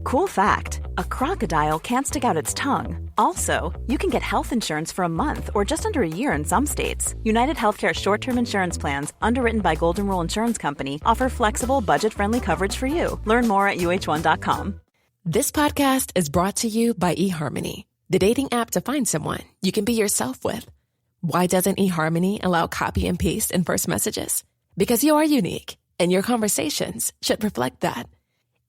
Cool fact, a crocodile can't stick out its tongue. Also, you can get health insurance for a month or just under a year in some states. United Healthcare short-term insurance plans, underwritten by Golden Rule Insurance Company, offer flexible, budget-friendly coverage for you. Learn more at uh1.com. This podcast is brought to you by eHarmony, the dating app to find someone you can be yourself with. Why doesn't eHarmony allow copy and paste in first messages? Because you are unique, and your conversations should reflect that.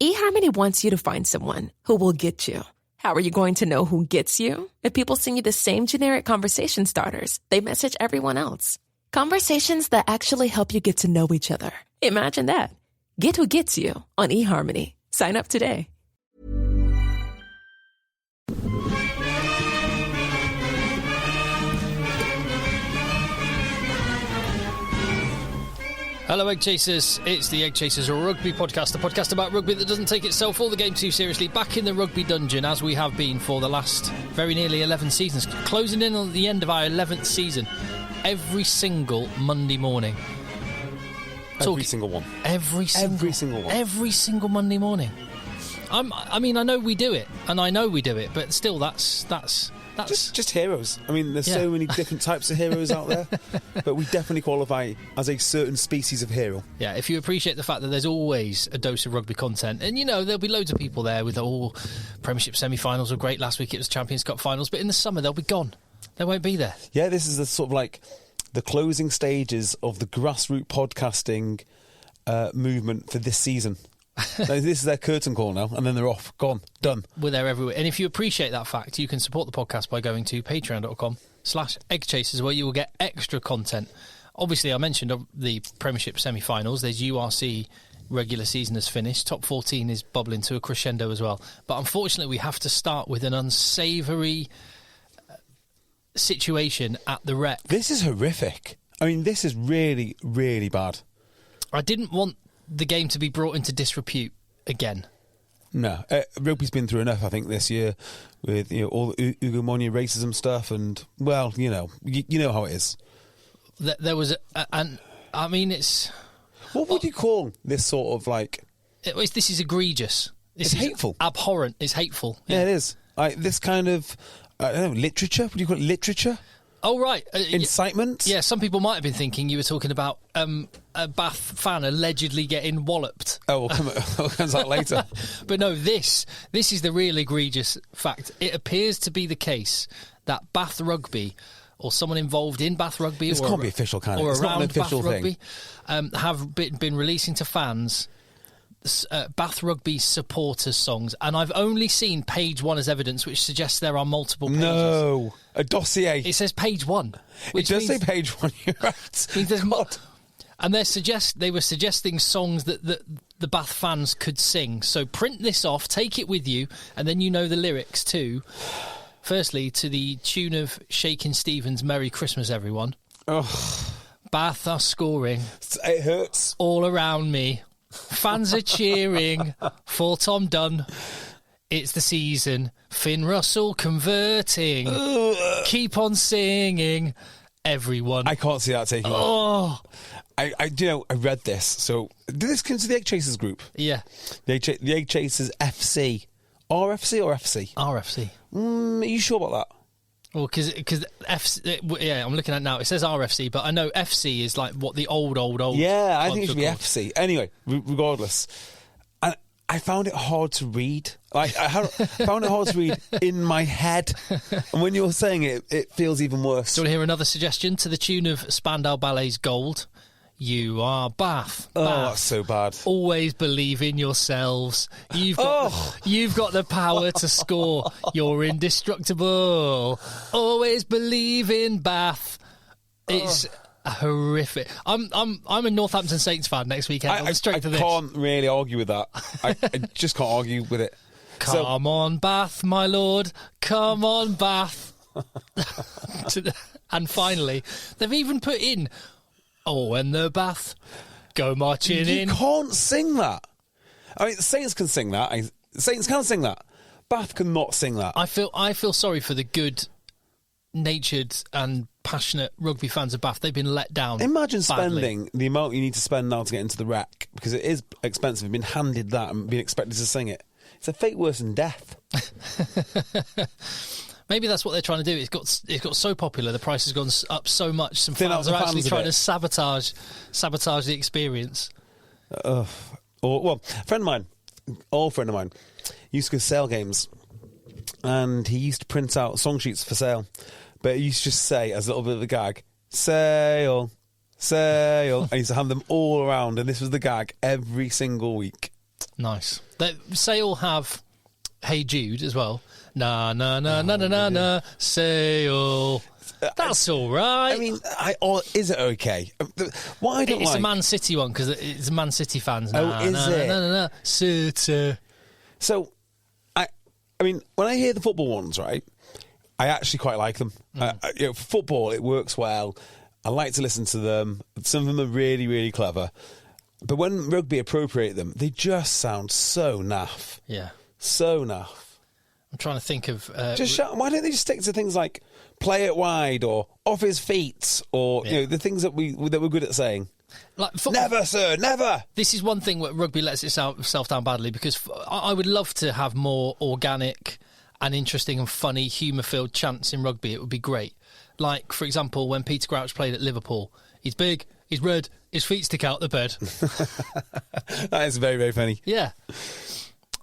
eHarmony wants you to find someone who will get you. How are you going to know who gets you? If people send you the same generic conversation starters they message everyone else. Conversations that actually help you get to know each other. Imagine that. Get who gets you on eHarmony. Sign up today. Hello EggChasers, it's the EggChasers Rugby podcast, a podcast about rugby that doesn't take itself or the game too seriously, back in the rugby dungeon as we have been for the last very nearly 11 seasons, closing in on the end of our 11th season, every single Monday morning. Every single one. Every single Monday morning. I mean, I know we do it, but still, that's just heroes. I mean, there's so many different types of heroes out there, but we definitely qualify as a certain species of hero. Yeah, if you appreciate the fact that there's always a dose of rugby content, and you know, there'll be loads of people there with all Premiership semi-finals were great last week, it was Champions Cup finals, but in the summer they'll be gone. They won't be there. Yeah, this is the sort of like the closing stages of the grassroots podcasting movement for this season. This is their curtain call now, and then they're off, gone, done. We're there everywhere. And if you appreciate that fact, you can support the podcast by going to patreon.com/EggChasers, where you will get extra content. Obviously, I mentioned the Premiership semi-finals. There's URC regular season has finished. Top 14 is bubbling to a crescendo as well. But unfortunately, we have to start with an unsavoury situation at the Rec. This is horrific. I mean, this is really, really bad. I didn't want the game to be brought into disrepute again. No, rugby's been through enough, I think, this year with all the Ugo Monye racism stuff, and well, you know how it is. There was, and I mean, it's what would you call this sort of like? This is egregious. It's hateful, abhorrent. It's hateful. Yeah, it is. This kind of I don't know, literature. What do you call it? Literature. Oh, right. Incitement? Yeah, some people might have been thinking you were talking about a Bath fan allegedly getting walloped. Oh, well, comes out later. But no, this is the real egregious fact. It appears to be the case that Bath Rugby, or someone involved in Bath Rugby, this can't be official, can it? Or it's around not an official Bath thing. Rugby, have been releasing to fans Bath Rugby supporters songs, and I've only seen page 1 as evidence, which suggests there are multiple pages. No, a dossier. It says page 1. It does say page 1. You're right. And they were suggesting songs that the Bath fans could sing. So print this off, take it with you, and then you know the lyrics too. Firstly, to the tune of Shakin' Stevens' "Merry Christmas, Everyone." Oh. Bath are scoring. It hurts. All around me. Fans are cheering for Tom Dunn. It's the season. Finn Russell converting. Keep on singing. Everyone. I can't see that taking off. I read this. So, did this come to the EggChasers group? Yeah. The EggChasers FC. RFC or FC? RFC. Are you sure about that? Well, because FC, yeah, I'm looking at it now. It says RFC, but I know FC is like what the old. Yeah, I think it should be FC. Anyway, regardless, I found it hard to read. Like found it hard to read in my head, and when you're saying it, it feels even worse. Do you want to hear another suggestion to the tune of Spandau Ballet's "Gold"? You are Bath. Oh, that's so bad. Always believe in yourselves. You've got the power to score. You're indestructible. Always believe in Bath. It's horrific. I'm a Northampton Saints fan next weekend. I can't really argue with that. I just can't argue with it. Come on, Bath, my lord. Come on, Bath. And finally, they've even put in, "Oh, when the Bath go marching in." You can't sing that. I mean, the Saints can sing that. The Saints can sing that. Bath cannot sing that. I feel sorry for the good-natured and passionate rugby fans of Bath. They've been let down. Imagine badly. spending the amount you need to spend now to get into the Rec, because it is expensive, being handed that and being expected to sing it. It's a fate worse than death. Maybe that's what they're trying to do. It's got so popular, the price has gone up so much. Some fans are actually trying to sabotage the experience. A friend of mine, old friend of mine, used to go to sale games, and he used to print out song sheets for sale. But he used to just say, as a little bit of a gag, sale, sale. And he used to hand them all around, and this was the gag every single week. Nice. Sale have Hey Jude as well. Na na na na na na na. Sale. That's all right. I mean, is it okay? What I don't it's like... a Man City one because it's Man City fans. Is it? No. City. So, I mean, when I hear the football ones, right, I actually quite like them. For football, it works well. I like to listen to them. Some of them are really, really clever. But when rugby appropriate them, they just sound so naff. Yeah. So naff. I'm trying to think of... why don't they just stick to things like play it wide or off his feet or the things that we're good at saying? Like never, sir, never. This is one thing where rugby lets itself down badly, because I would love to have more organic and interesting and funny, humour-filled chants in rugby. It would be great. Like, for example, when Peter Crouch played at Liverpool, he's big, he's red, his feet stick out the bed. That is very, very funny. Yeah.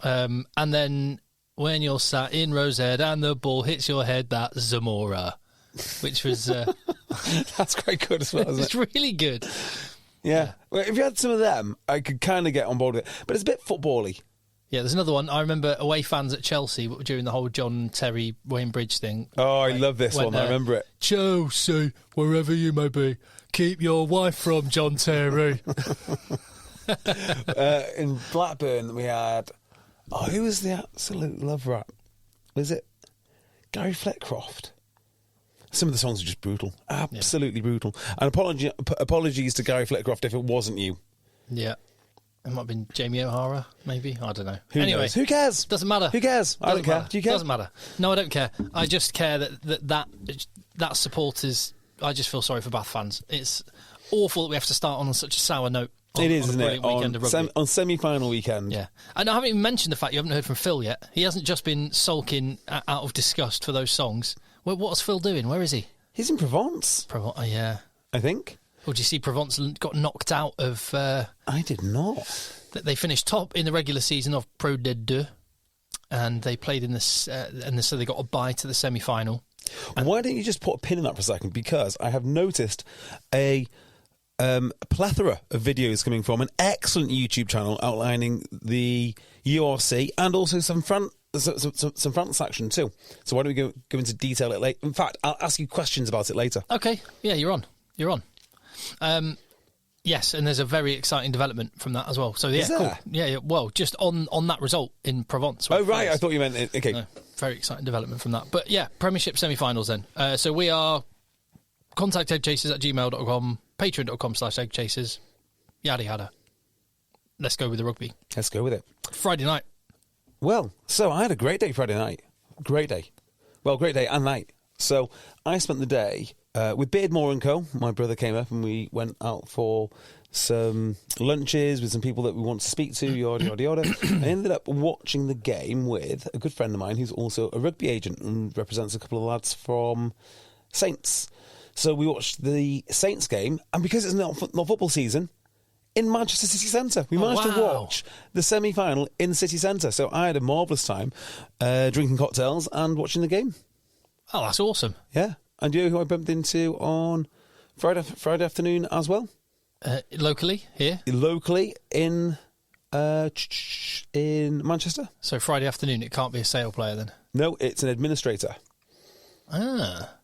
And then... when you're sat in Rosehead and the ball hits your head, that's Zamora, which was... That's quite good as well, isn't it? It's really good. Yeah. Well, if you had some of them, I could kind of get on board with it. But it's a bit football-y. Yeah, there's another one. I remember away fans at Chelsea during the whole John Terry, Wayne Bridge thing. Oh, I love this one. I remember it. Chelsea, wherever you may be, keep your wife from John Terry. In Blackburn, we had... Oh, who was the absolute love rat? Was it Gary Fletcroft? Some of the songs are just brutal. Absolutely brutal. And apologies to Gary Fletcroft if it wasn't you. Yeah. It might have been Jamie O'Hara, maybe. I don't know. Anyway, knows? Who cares? Doesn't matter. Who cares? I don't care. Do you care? Doesn't matter. No, I don't care. I just care that support is... I just feel sorry for Bath fans. It's awful that we have to start on such a sour note. It is, isn't it? On semi-final weekend. Yeah. And I haven't even mentioned the fact you haven't heard from Phil yet. He hasn't just been sulking out of disgust for those songs. What's Phil doing? Where is he? He's in Provence. Yeah. I think. Or do you see Provence got knocked out of... I did not. They finished top in the regular season of Pro D2, and they played in this... so they got a bye to the semi-final. Why don't you just put a pin in that for a second? Because I have noticed a plethora of videos coming from an excellent YouTube channel outlining the URC and also some France action too. So why don't we go into detail it later? In fact, I'll ask you questions about it later. Okay. Yeah, you're on. Yes, and there's a very exciting development from that as well. So yeah, cool. Yeah. Well, just on that result in Provence. Oh right, I thought you meant okay. No, very exciting development from that. But yeah, Premiership semi-finals then. So we are contact eggchasers@gmail.com, patreon.com/eggchasers, yada yada. Let's go with the rugby. Let's go with it. Friday night. Well, so I had a great day Friday night. Great day. Well, great day and night. So I spent the day with Beardmore & Co. My brother came up and we went out for some lunches with some people that we want to speak to, yada, yada, yada. I ended up watching the game with a good friend of mine who's also a rugby agent and represents a couple of lads from Saints. So we watched the Saints game, and because it's not football season, in Manchester City Centre. We managed to watch the semi-final in City Centre. So I had a marvellous time drinking cocktails and watching the game. Oh, that's awesome. Yeah. And you know who I bumped into on Friday afternoon as well? Locally, here? Locally in Manchester. So Friday afternoon, it can't be a sale player then? No, it's an administrator. Ah.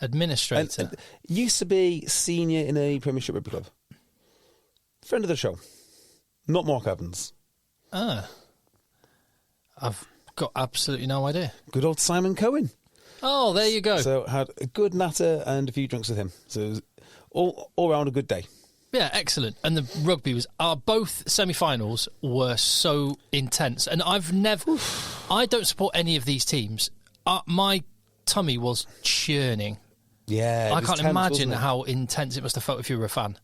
Administrator. And used to be senior in a Premiership rugby club. Friend of the show. Not Mark Evans. Ah. I've got absolutely no idea. Good old Simon Cohen. Oh, there you go. So had a good natter and a few drinks with him. So it was all around a good day. Yeah, excellent. And the rugby was... both semi-finals were so intense. And I don't support any of these teams. My tummy was churning. Yeah, I can't imagine how intense it must have felt if you were a fan.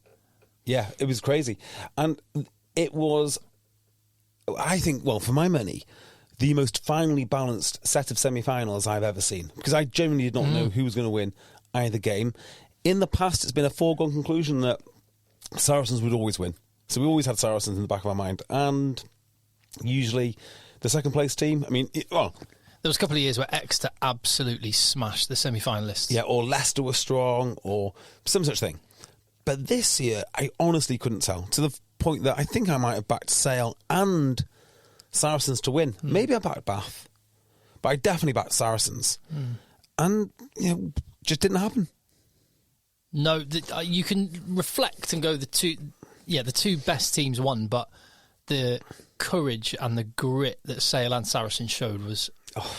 Yeah, it was crazy. And it was I think, well, for my money, the most finely balanced set of semi-finals I've ever seen. Because I genuinely did not know who was going to win either game. In the past, it's been a foregone conclusion that Saracens would always win. So we always had Saracens in the back of our mind. And usually the second place team, I mean, there was a couple of years where Exeter absolutely smashed the semi-finalists. Yeah, or Leicester was strong, or some such thing. But this year, I honestly couldn't tell, to the point that I think I might have backed Sale and Saracens to win. Maybe I backed Bath, but I definitely backed Saracens. And, just didn't happen. No, you can reflect and go the two best teams won, but the courage and the grit that Sale and Saracens showed was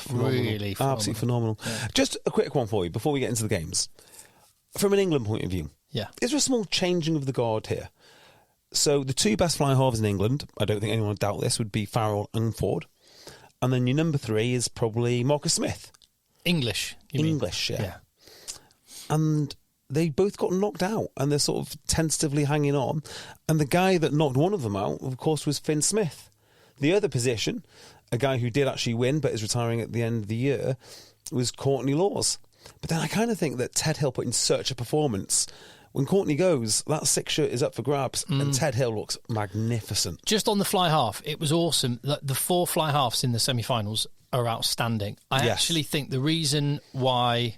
really phenomenal. Absolutely phenomenal. Yeah. Just a quick one for you before we get into the games. From an England point of view, is there a small changing of the guard here? So the two best fly halves in England, I don't think anyone would doubt this, would be Farrell and Ford. And then your number 3 is probably Marcus Smith. English, yeah. And they both got knocked out, and they're sort of tentatively hanging on. And the guy that knocked one of them out, of course, was Finn Smith. The other position, a guy who did actually win but is retiring at the end of the year, was Courtney Laws. But then I kind of think that Ted Hill put in such a performance. When Courtney goes, that 6 shirt is up for grabs, and Ted Hill looks magnificent. Just on the fly half, it was awesome. The 4 fly halves in the semi-finals are outstanding. I actually think the reason why,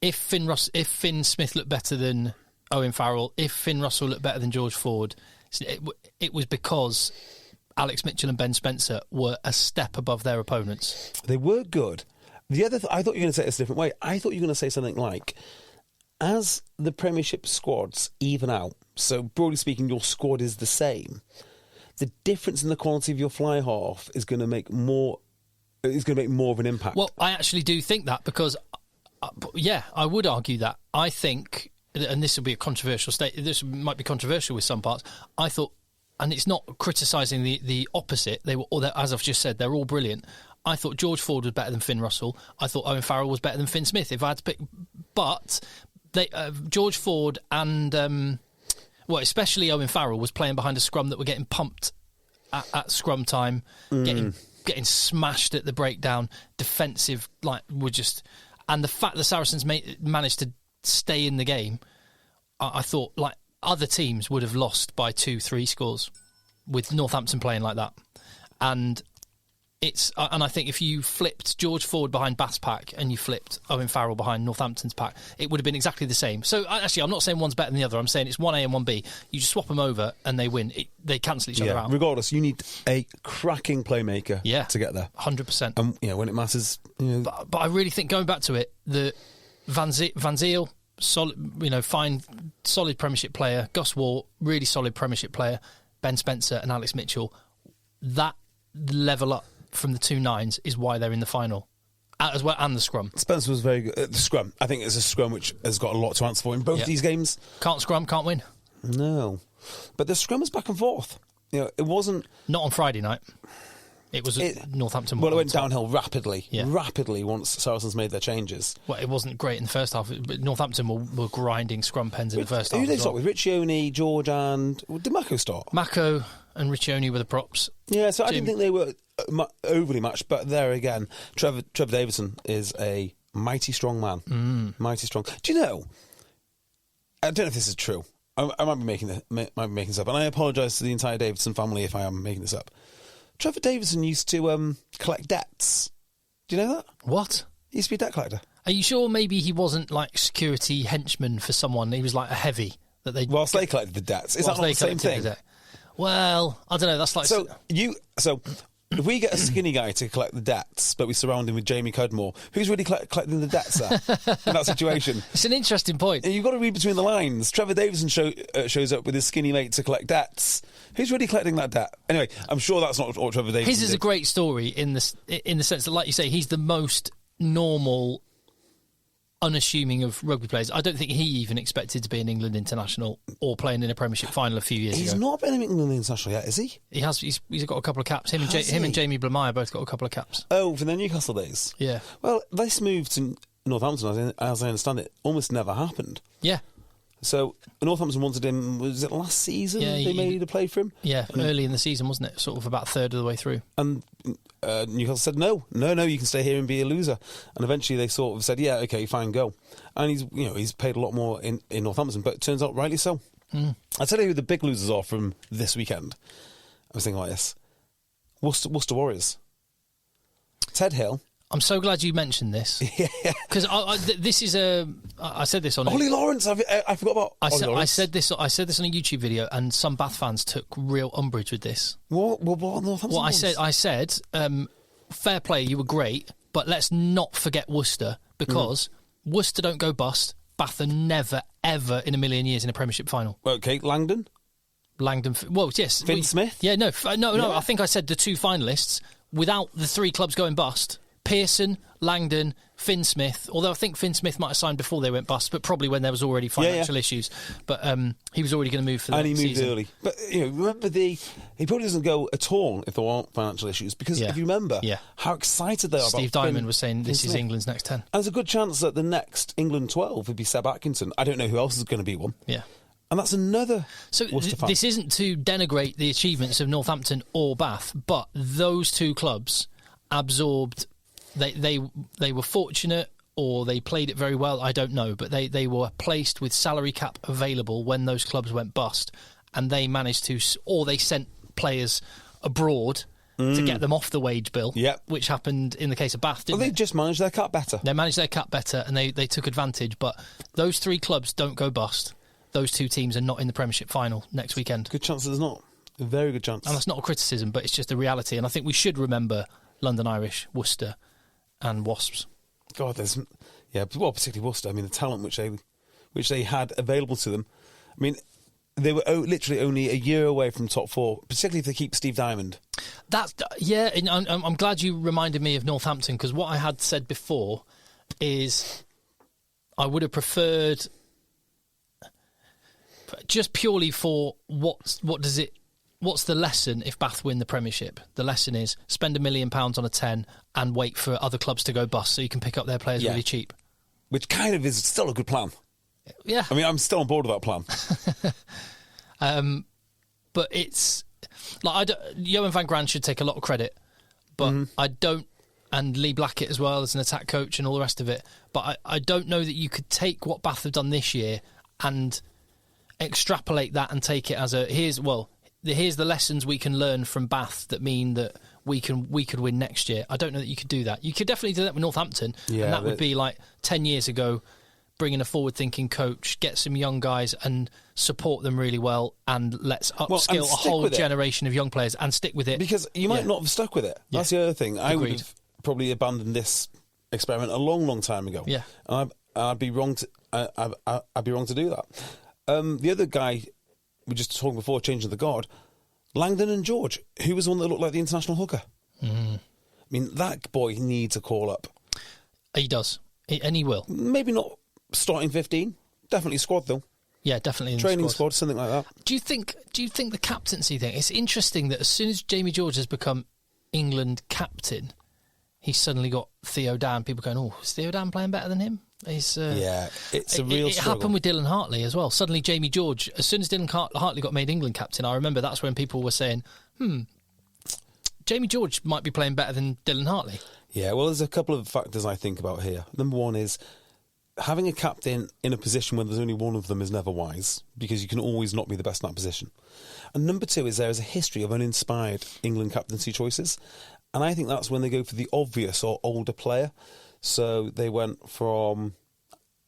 if Finn Smith looked better than Owen Farrell, if Finn Russell looked better than George Ford, it was because Alex Mitchell and Ben Spencer were a step above their opponents. They were good. The other I thought you were going to say this a different way. I thought you were going to say something like, as the Premiership squads even out, so broadly speaking, your squad is the same, the difference in the quality of your fly half is going to make more of an impact. Well, I actually do think that, because, I would argue that. I think, and this will be a controversial this might be controversial with some parts, I thought, and it's not criticising the opposite, as I've just said, they're all brilliant. I thought George Ford was better than Finn Russell. I thought Owen Farrell was better than Finn Smith, if I had to pick. But George Ford and, especially Owen Farrell was playing behind a scrum that were getting pumped at scrum time, getting smashed at the breakdown, defensive, and the fact the Saracens managed to stay in the game, I thought, other teams would have lost by 2-3 scores with Northampton playing like that. And I think if you flipped George Ford behind Bath's pack and you flipped Owen Farrell behind Northampton's pack, it would have been exactly the same. So actually, I'm not saying one's better than the other. I'm saying it's 1A and 1B. You just swap them over and they win. They cancel each other out. Regardless, you need a cracking playmaker to get there. 100%. And when it matters, But I really think, going back to it, the Van Zyl, solid, fine, solid Premiership player. Gus Waugh, really solid Premiership player. Ben Spencer and Alex Mitchell. That level up from the 2 9s is why they're in the final, as well, and the scrum. Spencer was very good at the scrum. I think it's a scrum which has got a lot to answer for in both these games. Can't scrum, can't win. No, but the scrum was back and forth. It wasn't not on Friday night. It was Northampton. Well, it went downhill rapidly once Saracens made their changes. Well, it wasn't great in the first half, but Northampton were grinding scrum pens in the first half. Who did they start with? Riccioni, George, and did Mako start? Mako and Riccioni were the props. Yeah, so I didn't think they were overly matched, but there again, Trevor Davison is a mighty strong man. Mighty strong. Do you know? I don't know if this is true. I might be making this up, and I apologise to the entire Davidson family if I am making this up. Trevor Davison used to collect debts. Do you know that? What? He used to be a debt collector. Are you sure maybe he wasn't like security henchman for someone? He was like a heavy that they. Whilst they collected the debts, is that not the same thing? Well, I don't know. That's like so. If we get a skinny guy to collect the debts, but we surround him with Jamie Cudmore, who's really collecting the debts there in that situation? It's an interesting point. You've got to read between the lines. Trevor Davison shows up with his skinny mate to collect debts. Who's really collecting that debt? Anyway, I'm sure that's not what Trevor Davison His is a great story in the sense that, like you say, he's the most normal, unassuming of rugby players. I don't think he even expected to be an England international or playing in a Premiership final a few years ago. He's not been an England international yet, is he? He has. He's got a couple of caps. Him and Jamie Blamire both got a couple of caps. Oh, for the Newcastle days? Yeah. Well, this move to Northampton, as I understand it, almost never happened. Yeah. So Northampton wanted him, was it last season they made a play for him? Yeah, early in the season, wasn't it? Sort of about a third of the way through. And Newcastle said, no, you can stay here and be a loser. And eventually they sort of said, yeah, okay, fine, go. And he's paid a lot more in Northampton, but it turns out rightly so. I'll tell you who the big losers are from this weekend. I was thinking like this. Worcester Warriors. Ted Hill. I'm so glad you mentioned this. Because this is I said this on Ollie Lawrence. I forgot about Ollie Lawrence. I said this on a YouTube video, and some Bath fans took real umbrage with this. What Northampton? Well, I said, fair play, you were great, but let's not forget Worcester, because Worcester don't go bust. Bath are never, ever in a million years in a Premiership final. Okay, Langdon. Well, yes. Finn Smith. Yeah, no. I think I said the two finalists without the three clubs going bust. Pearson, Langdon, Finn Smith, although I think Finn Smith might have signed before they went bust, but probably when there was already financial issues. But he was already going to move for the next season. And he moved early. But remember, he probably doesn't go at all if there aren't financial issues, because if you remember how excited they are Steve about Diamond was saying this is England's next 10. And there's a good chance that the next England 12 would be Seb Atkinson. I don't know who else is going to be one. Yeah. And that's another. So this isn't to denigrate the achievements of Northampton or Bath, but those two clubs absorbed. They were fortunate, or they played it very well, I don't know, but they were placed with salary cap available when those clubs went bust, and they managed to, or they sent players abroad to get them off the wage bill, which happened in the case of Bath, didn't they just managed their cap better. They managed their cap better, and they took advantage, but those three clubs don't go bust. Those two teams are not in the Premiership final next weekend. Good chance there's not. A very good chance. And that's not a criticism, but it's just a reality, and I think we should remember London Irish, Worcester and Wasps. God, particularly Worcester. I mean, the talent which they had available to them. I mean, they were literally only a year away from top four, particularly if they keep Steve Diamond. And I'm glad you reminded me of Northampton, because what I had said before is I would have preferred, just purely for what's the lesson if Bath win the Premiership? The lesson is spend £1 million on a 10 and wait for other clubs to go bust so you can pick up their players really cheap. Which kind of is still a good plan. Yeah. I mean, I'm still on board with that plan. But it's like Johan van Gran should take a lot of credit, but I don't, and Lee Blackett as well as an attack coach and all the rest of it. But I don't know that you could take what Bath have done this year and extrapolate that and take it as here's the lessons we can learn from Bath that mean that we could win next year. I don't know that you could do that. You could definitely do that with Northampton, and that would be like 10 years ago, bring in a forward-thinking coach, get some young guys and support them really well, and let's upskill a whole generation of young players and stick with it. Because you might not have stuck with it. That's the other thing. I would have probably abandoned this experiment a long, long time ago. Yeah, and I'd be wrong to do that. The other guy we just talked before, changing the guard, Langdon and George, who was the one that looked like the international hooker. I mean, that boy needs a call up. He does, and he will. Maybe not starting 15, definitely squad though. Yeah, definitely in training the squad, something like that. Do you think the captaincy thing? It's interesting that as soon as Jamie George has become England captain, he's suddenly got Theo Dan. People going, "Oh, is Theo Dan playing better than him?" It's a real It struggle. happened with Dylan Hartley as well. Suddenly, Jamie George, as soon as Dylan Hartley got made England captain, I remember that's when people were saying, Jamie George might be playing better than Dylan Hartley. Yeah, well, there's a couple of factors I think about here. Number one is having a captain in a position where there's only one of them is never wise, because you can always not be the best in that position. And number two is there is a history of uninspired England captaincy choices, and I think that's when they go for the obvious or older player. So they went from,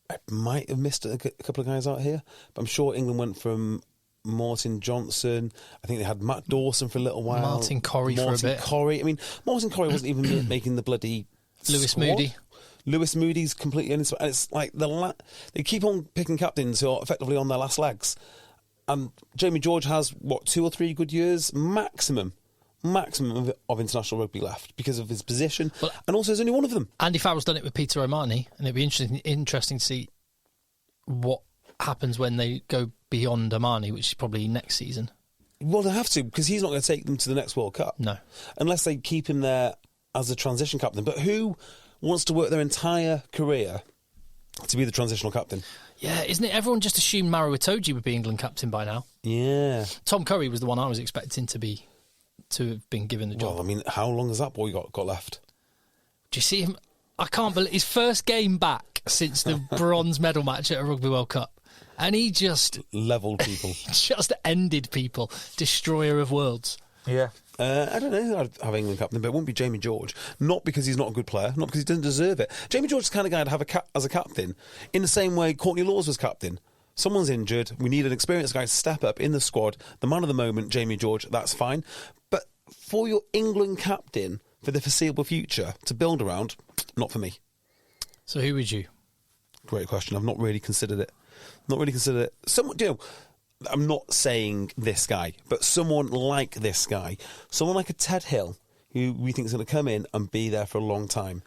I might have missed a couple of guys out here, but I'm sure England went from Martin Johnson. I think they had Matt Dawson for a little while. Martin Corrie for a bit. I mean, Martin Corrie wasn't even making the bloody Lewis squad. Moody. Lewis Moody's completely uninspired. And it's like they keep on picking captains who are effectively on their last legs. And Jamie George has, 2 or 3 good years maximum of international rugby left because of his position, and also there's only one of them. Andy Farrell's done it with Peter O'Mahony, and it'd be interesting to see what happens when they go beyond O'Mahony, which is probably next season. Well, they have to, because he's not going to take them to the next World Cup. No. Unless they keep him there as a transition captain. But who wants to work their entire career to be the transitional captain. Yeah, isn't it? Everyone just assumed Maro Itoje would be England captain by now. Yeah. Tom Curry was the one I was expecting to have been given the job. Well, I mean, how long has that boy got left? Do you see him? I can't believe his first game back since the bronze medal match at a Rugby World Cup. And he just... leveled people. just ended people. Destroyer of worlds. Yeah. I don't know who I'd have England captain, but it won't be Jamie George. Not because he's not a good player, not because he doesn't deserve it. Jamie George is the kind of guy I'd have as a captain in the same way Courtney Lawes was captain. Someone's injured, we need an experienced guy to step up in the squad. The man of the moment, Jamie George, that's fine. But for your England captain for the foreseeable future to build around, not for me. So who would you? Great question. I've not really considered it. Someone, I'm not saying this guy, but someone like this guy. Someone like a Ted Hill, who we think is going to come in and be there for a long time.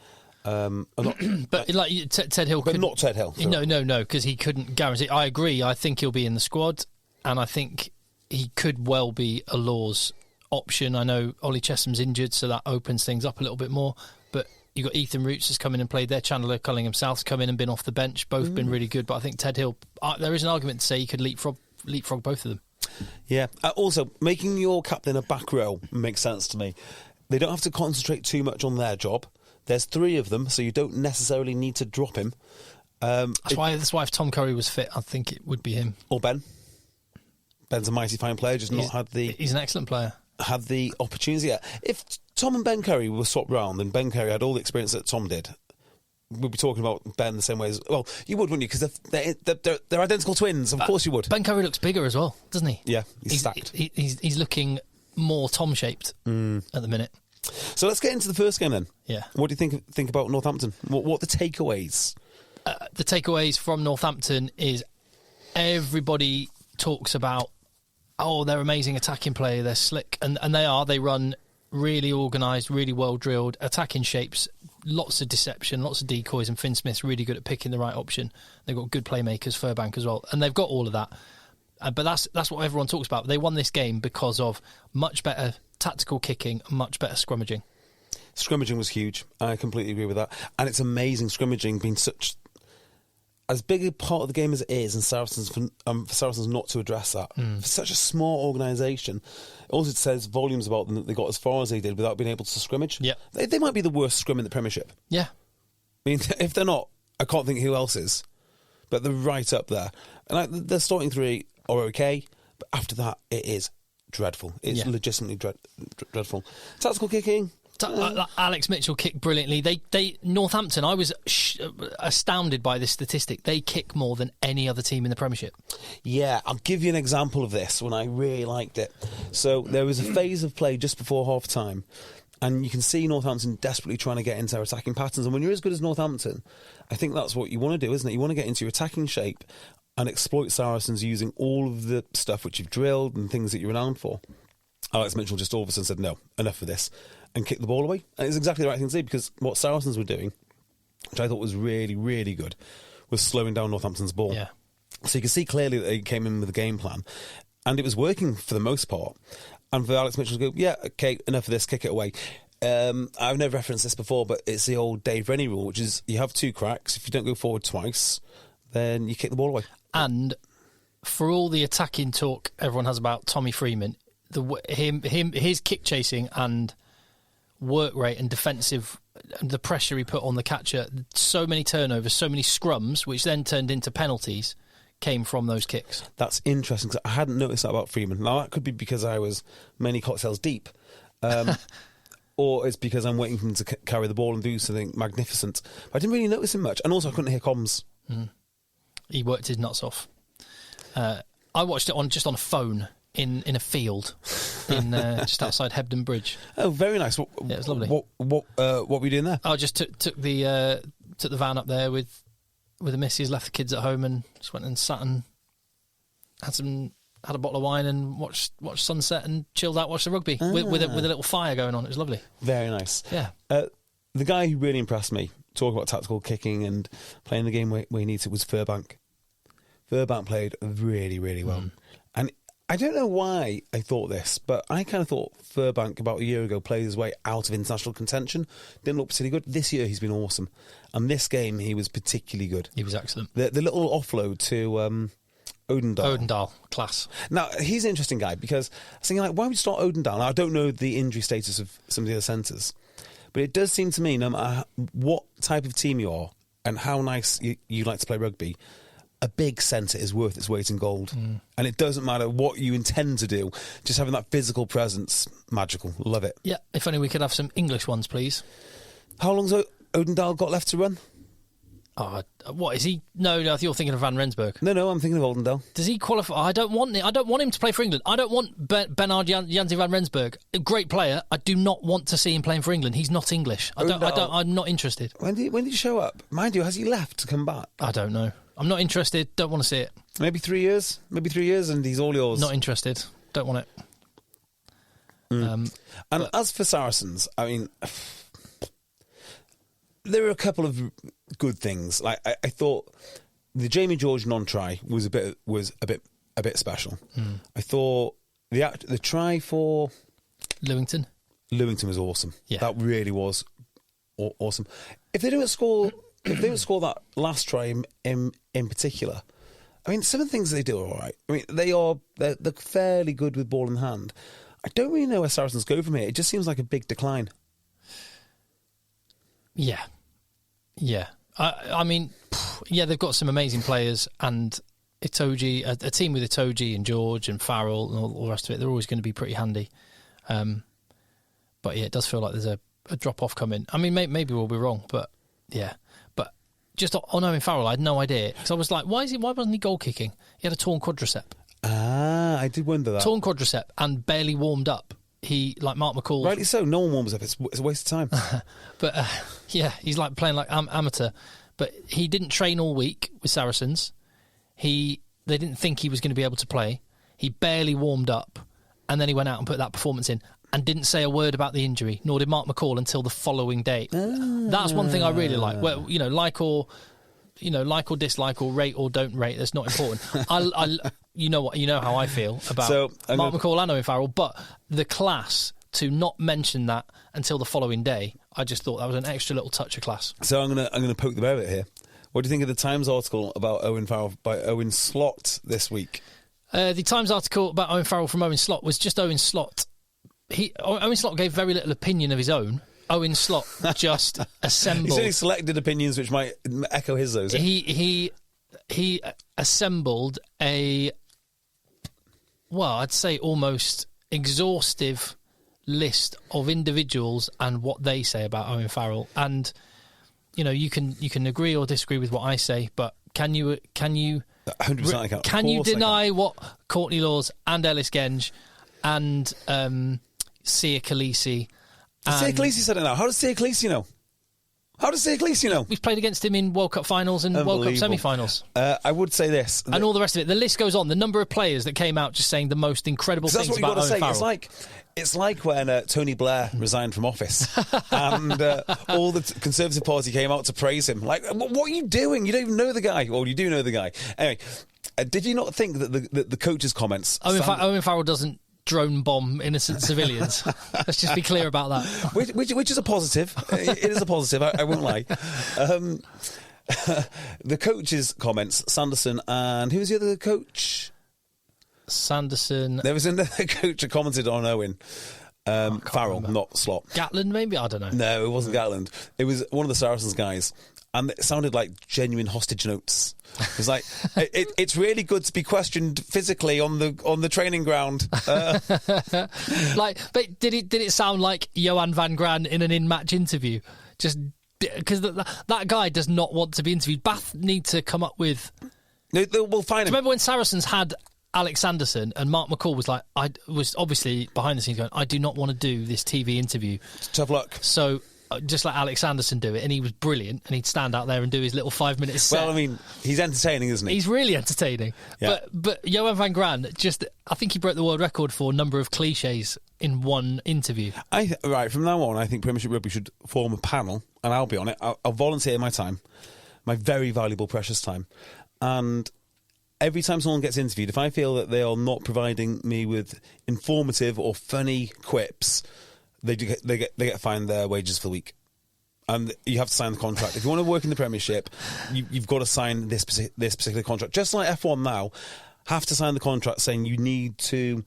But like Ted Hill... But not Ted Hill. Sorry. No, because he couldn't guarantee... I agree. I think he'll be in the squad, and I think he could well be a Lawes option. I know Ollie Chessum's injured, so that opens things up a little bit more. But you've got Ethan Roots has come in and played there. Chandler Cullingham South's come in and been off the bench. Both been really good. But I think Ted Hill... there is an argument to say he could leapfrog both of them. Yeah. Also, making your captain a back row makes sense to me. They don't have to concentrate too much on their job. There's 3 of them, so you don't necessarily need to drop him. That's why if Tom Curry was fit, I think it would be him. Or Ben. Ben's a mighty fine player, just not had the... He's an excellent player. Had the opportunity yet. If Tom and Ben Curry were swapped round and Ben Curry had all the experience that Tom did, we'd be talking about Ben the same way as... Well, you would, wouldn't you? Because they're identical twins. Of course you would. Ben Curry looks bigger as well, doesn't he? Yeah, he's stacked. He's looking more Tom-shaped at the minute. So let's get into the first game then. Yeah. What do you think about Northampton? What are the takeaways? The takeaways from Northampton is everybody talks about, they're amazing attacking play, they're slick, and they are. They run really organised, really well drilled, attacking shapes, lots of deception, lots of decoys, and Finn Smith's really good at picking the right option. They've got good playmakers, Furbank as well, and they've got all of that. But that's what everyone talks about. They won this game because of much better tactical kicking, much better scrummaging. Scrummaging was huge. I completely agree with that. And it's amazing scrummaging being such as big a part of the game as it is, and for Saracens not to address that. For such a small organisation, it also says volumes about them that they got as far as they did without being able to scrimmage. Yeah. They might be the worst scrum in the Premiership. Yeah. I mean, if they're not, I can't think who else is. But they're right up there. And their starting 3 are okay, but after that, it is dreadful. It's legitimately dreadful. Tactical kicking. Alex Mitchell kicked brilliantly. They Northampton, I was astounded by this statistic. They kick more than any other team in the Premiership. Yeah, I'll give you an example of this when I really liked it. So there was a phase of play just before half-time, and you can see Northampton desperately trying to get into their attacking patterns. And when you're as good as Northampton, I think that's what you want to do, isn't it? You want to get into your attacking shape and exploit Saracens using all of the stuff which you've drilled and things that you're renowned for. Alex Mitchell just all of a sudden said, no, enough of this, and kicked the ball away. And it's exactly the right thing to do, because what Saracens were doing, which I thought was really, really good, was slowing down Northampton's ball. Yeah. So you can see clearly that they came in with a game plan, and it was working for the most part. And for Alex Mitchell to go, yeah, okay, enough of this, kick it away. I've never referenced this before, but it's the old Dave Rennie rule, which is you have 2 cracks. If you don't go forward twice, then you kick the ball away. And for all the attacking talk everyone has about Tommy Freeman, his kick chasing and work rate and defensive, the pressure he put on the catcher, so many turnovers, so many scrums, which then turned into penalties, came from those kicks. That's interesting, because I hadn't noticed that about Freeman. Now, that could be because I was many cocktails deep, or it's because I'm waiting for him to carry the ball and do something magnificent. But I didn't really notice him much, and also I couldn't hear comms. He worked his nuts off. I watched it just on a phone in a field in just outside Hebden Bridge. Oh, very nice. Yeah, it was lovely. What were you doing there? I just took the van up there with the missus, left the kids at home, and just went and sat and had a bottle of wine and watched sunset and chilled out, watched the rugby with a little fire going on. It was lovely. Very nice. Yeah. The guy who really impressed me, talking about tactical kicking and playing the game where he needs it, was Furbank. Furbank played really, really well. And I don't know why I thought this, but I kind of thought Furbank about a year ago played his way out of international contention. Didn't look particularly good. This year he's been awesome. And this game he was particularly good. He was excellent. The little offload to Odendahl. Class. Now, he's an interesting guy because I was thinking, like, why would you start Odendahl? Now, I don't know the injury status of some of the other centres, but it does seem to me, no matter what type of team you are and how nice you like to play rugby, a big centre is worth its weight in gold. And it doesn't matter what you intend to do, just having that physical presence, magical. Love it. Yeah, if only we could have some English ones, please. How long's Odendahl got left to run? What is he? No, I think you're thinking of Van Rensburg. No, I'm thinking of Odendahl. Does he qualify? I don't want him to play for England. I don't want Bernard Janzi Van Rensburg, a great player. I do not want to see him playing for England. He's not English. I'm not interested. When did he show up? Mind you, has he left to come back? I don't know. I'm not interested. Don't want to see it. Maybe 3 years. And he's all yours. Not interested. Don't want it. And as for Saracens, I mean, there are a couple of good things. Like I thought the Jamie George non-try was a bit special. I thought the try for Lewington was awesome. Yeah. That really was awesome. If they don't score that last try in particular, I mean, some of the things they do are all right. I mean, they're fairly good with ball in hand. I don't really know where Saracens go from here. It just seems like a big decline. Yeah. I mean, they've got some amazing players, and Itoje, a team with Itoje and George and Farrell and all the rest of it, they're always going to be pretty handy. But yeah, it does feel like there's a drop-off coming. I mean, maybe we'll be wrong, but yeah. But just on Owen Farrell, I had no idea. Because I was like, why wasn't he goal kicking? He had a torn quadricep. I did wonder that. Torn quadricep and barely warmed up. He, like Mark McCall... Rightly so, no one warms up. It's a waste of time. But, yeah, he's like playing like amateur. But he didn't train all week with Saracens. They didn't think he was going to be able to play. He barely warmed up. And then he went out and put that performance in and didn't say a word about the injury, nor did Mark McCall until the following day. That's one thing I really like. Well, like or dislike or rate or don't rate, that's not important. You know how I feel about Mark McCall and Owen Farrell, but the class to not mention that until the following day, I just thought that was an extra little touch of class. So I'm gonna poke the bear a bit here. What do you think of the Times article about Owen Farrell by Owen Slot this week? The Times article about Owen Farrell from Owen Slot was just Owen Slot. Owen Slot gave very little opinion of his own. Owen Slot just assembled. He's only selected opinions which might echo his, though. He assembled I'd say almost exhaustive list of individuals and what they say about Owen Farrell. And you can agree or disagree with what I say, but can you 100% I can. Can you deny what Courtney Laws and Ellis Genge and Sia Khaleesi? Sia Khaleesi said it now. How does Sia Khaleesi know? We've played against him in World Cup finals and World Cup semi-finals. I would say this. And all the rest of it. The list goes on. The number of players that came out just saying the most incredible things about Owen Farrell. It's like when Tony Blair resigned from office and all the Conservative Party came out to praise him. Like, what are you doing? You don't even know the guy. Well, you do know the guy. Anyway, did you not think that the coach's comments... Owen Farrell doesn't drone bomb innocent civilians. Let's just be clear about that. Which is a positive. It is a positive, I won't lie. The coach's comments, Sanderson, and who was the other coach? Sanderson. There was another coach who commented on Owen. Farrell, not Slot. Gatland, maybe? I don't know. No, it wasn't Gatland. It was one of the Saracens guys. And it sounded like genuine hostage notes. It was like, it's really good to be questioned physically on the training ground. But did it sound like Johan van Gran in an in-match interview? Just because that guy does not want to be interviewed. Bath need to come up with... We'll find him. Remember when Saracens had Alex Sanderson and Mark McCall was like, I was obviously behind the scenes going, I do not want to do this TV interview. Tough luck. So... just let Alex Sanderson do it, and he was brilliant, and he'd stand out there and do his little 5-minute set. Well, I mean, he's entertaining, isn't he? He's really entertaining. Yeah. But Johan van Gran, I think he broke the world record for number of cliches in one interview. Right, from now on, I think Premiership Rugby should form a panel, and I'll be on it. I'll volunteer my time, my very valuable, precious time, and every time someone gets interviewed, if I feel that they are not providing me with informative or funny quips, they get fined their wages for the week. And you have to sign the contract. If you want to work in the Premiership, you've got to sign this particular contract. Just like F1 now, have to sign the contract saying you need to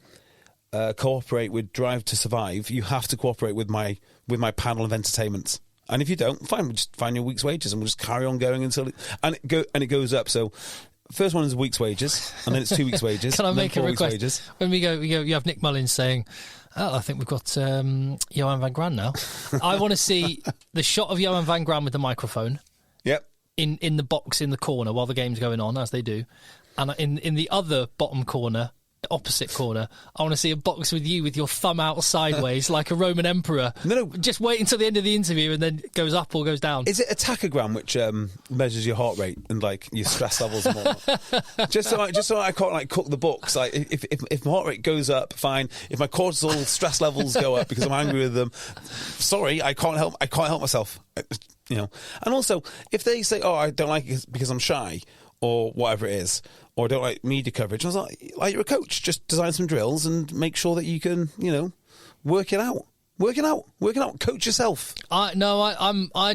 cooperate with Drive to Survive. You have to cooperate with my panel of entertainment. And if you don't, fine, we'll just find your week's wages and we'll just carry on going until it goes up. So first one is a week's wages, and then it's 2 weeks' wages. Can I make a request? Wages. When we go, you have Nick Mullins saying, "Oh, I think we've got Johan van Gran now." I want to see the shot of Johan van Gran with the microphone. Yep. In the box in the corner while the game's going on, as they do, and in the other bottom corner, opposite corner, I want to see a box with you with your thumb out sideways like a Roman emperor. No, just wait until the end of the interview and then it goes up or goes down. Is it a tachogram which measures your heart rate and like your stress levels and whatnot? just so I can't like cook the books. Like if my heart rate goes up, fine. If my cortisol stress levels go up because I'm angry with them, sorry, I can't help myself. You know. And also, if they say, "Oh, I don't like it because I'm shy," or whatever it is, or I don't like media coverage, I was like, you're a coach, just design some drills and make sure that you can, work it out. Coach yourself. I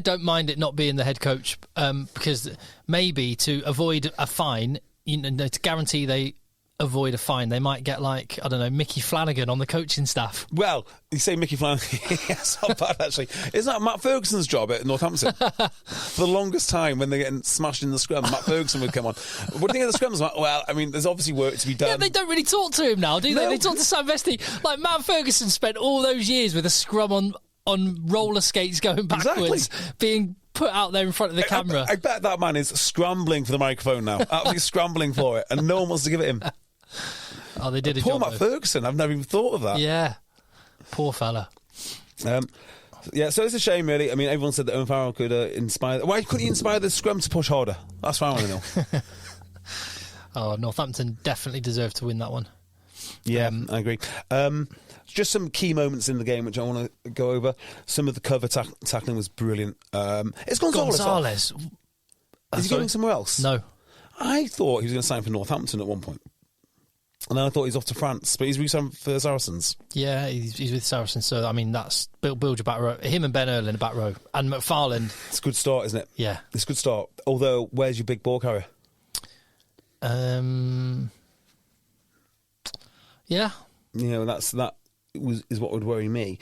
don't mind it not being the head coach because maybe to avoid a fine, to guarantee they avoid a fine, they might get like, I don't know, Mickey Flanagan on the coaching staff. Well, you say Mickey Flanagan, that's not bad actually. Isn't that Matt Ferguson's job at Northampton? For the longest time when they're getting smashed in the scrum, Matt Ferguson would come on. What do you think of the scrums? Well, I mean, there's obviously work to be done. Yeah, they don't really talk to him now, do they? No. They talk to Sam Vesti. Like, Matt Ferguson spent all those years with a scrum on roller skates going backwards, being put out there in front of the camera. I bet that man is scrambling for the microphone now. Absolutely scrambling for it, and no one wants to give it him. Oh, they did a Poor job. Matt Ferguson. I've never even thought of that. Yeah. Poor fella. Yeah, so it's a shame, really. I mean, everyone said that Owen Farrell could inspire... Why couldn't he inspire the scrum to push harder? That's what I want to know. Oh, Northampton definitely deserved to win that one. Yeah, I agree. Just some key moments in the game which I want to go over. Some of the cover tackling was brilliant. It's Gonzalez. Is he going somewhere else? No. I thought he was going to sign for Northampton at one point. And then I thought he was off to France, but he's re-signed for Saracens. Yeah, he's with Saracens. So, I mean, that's build your back row. Him and Ben Earl in the back row. And McFarland. It's a good start, isn't it? Yeah. It's a good start. Although, where's your big ball carrier? Yeah. That is what would worry me.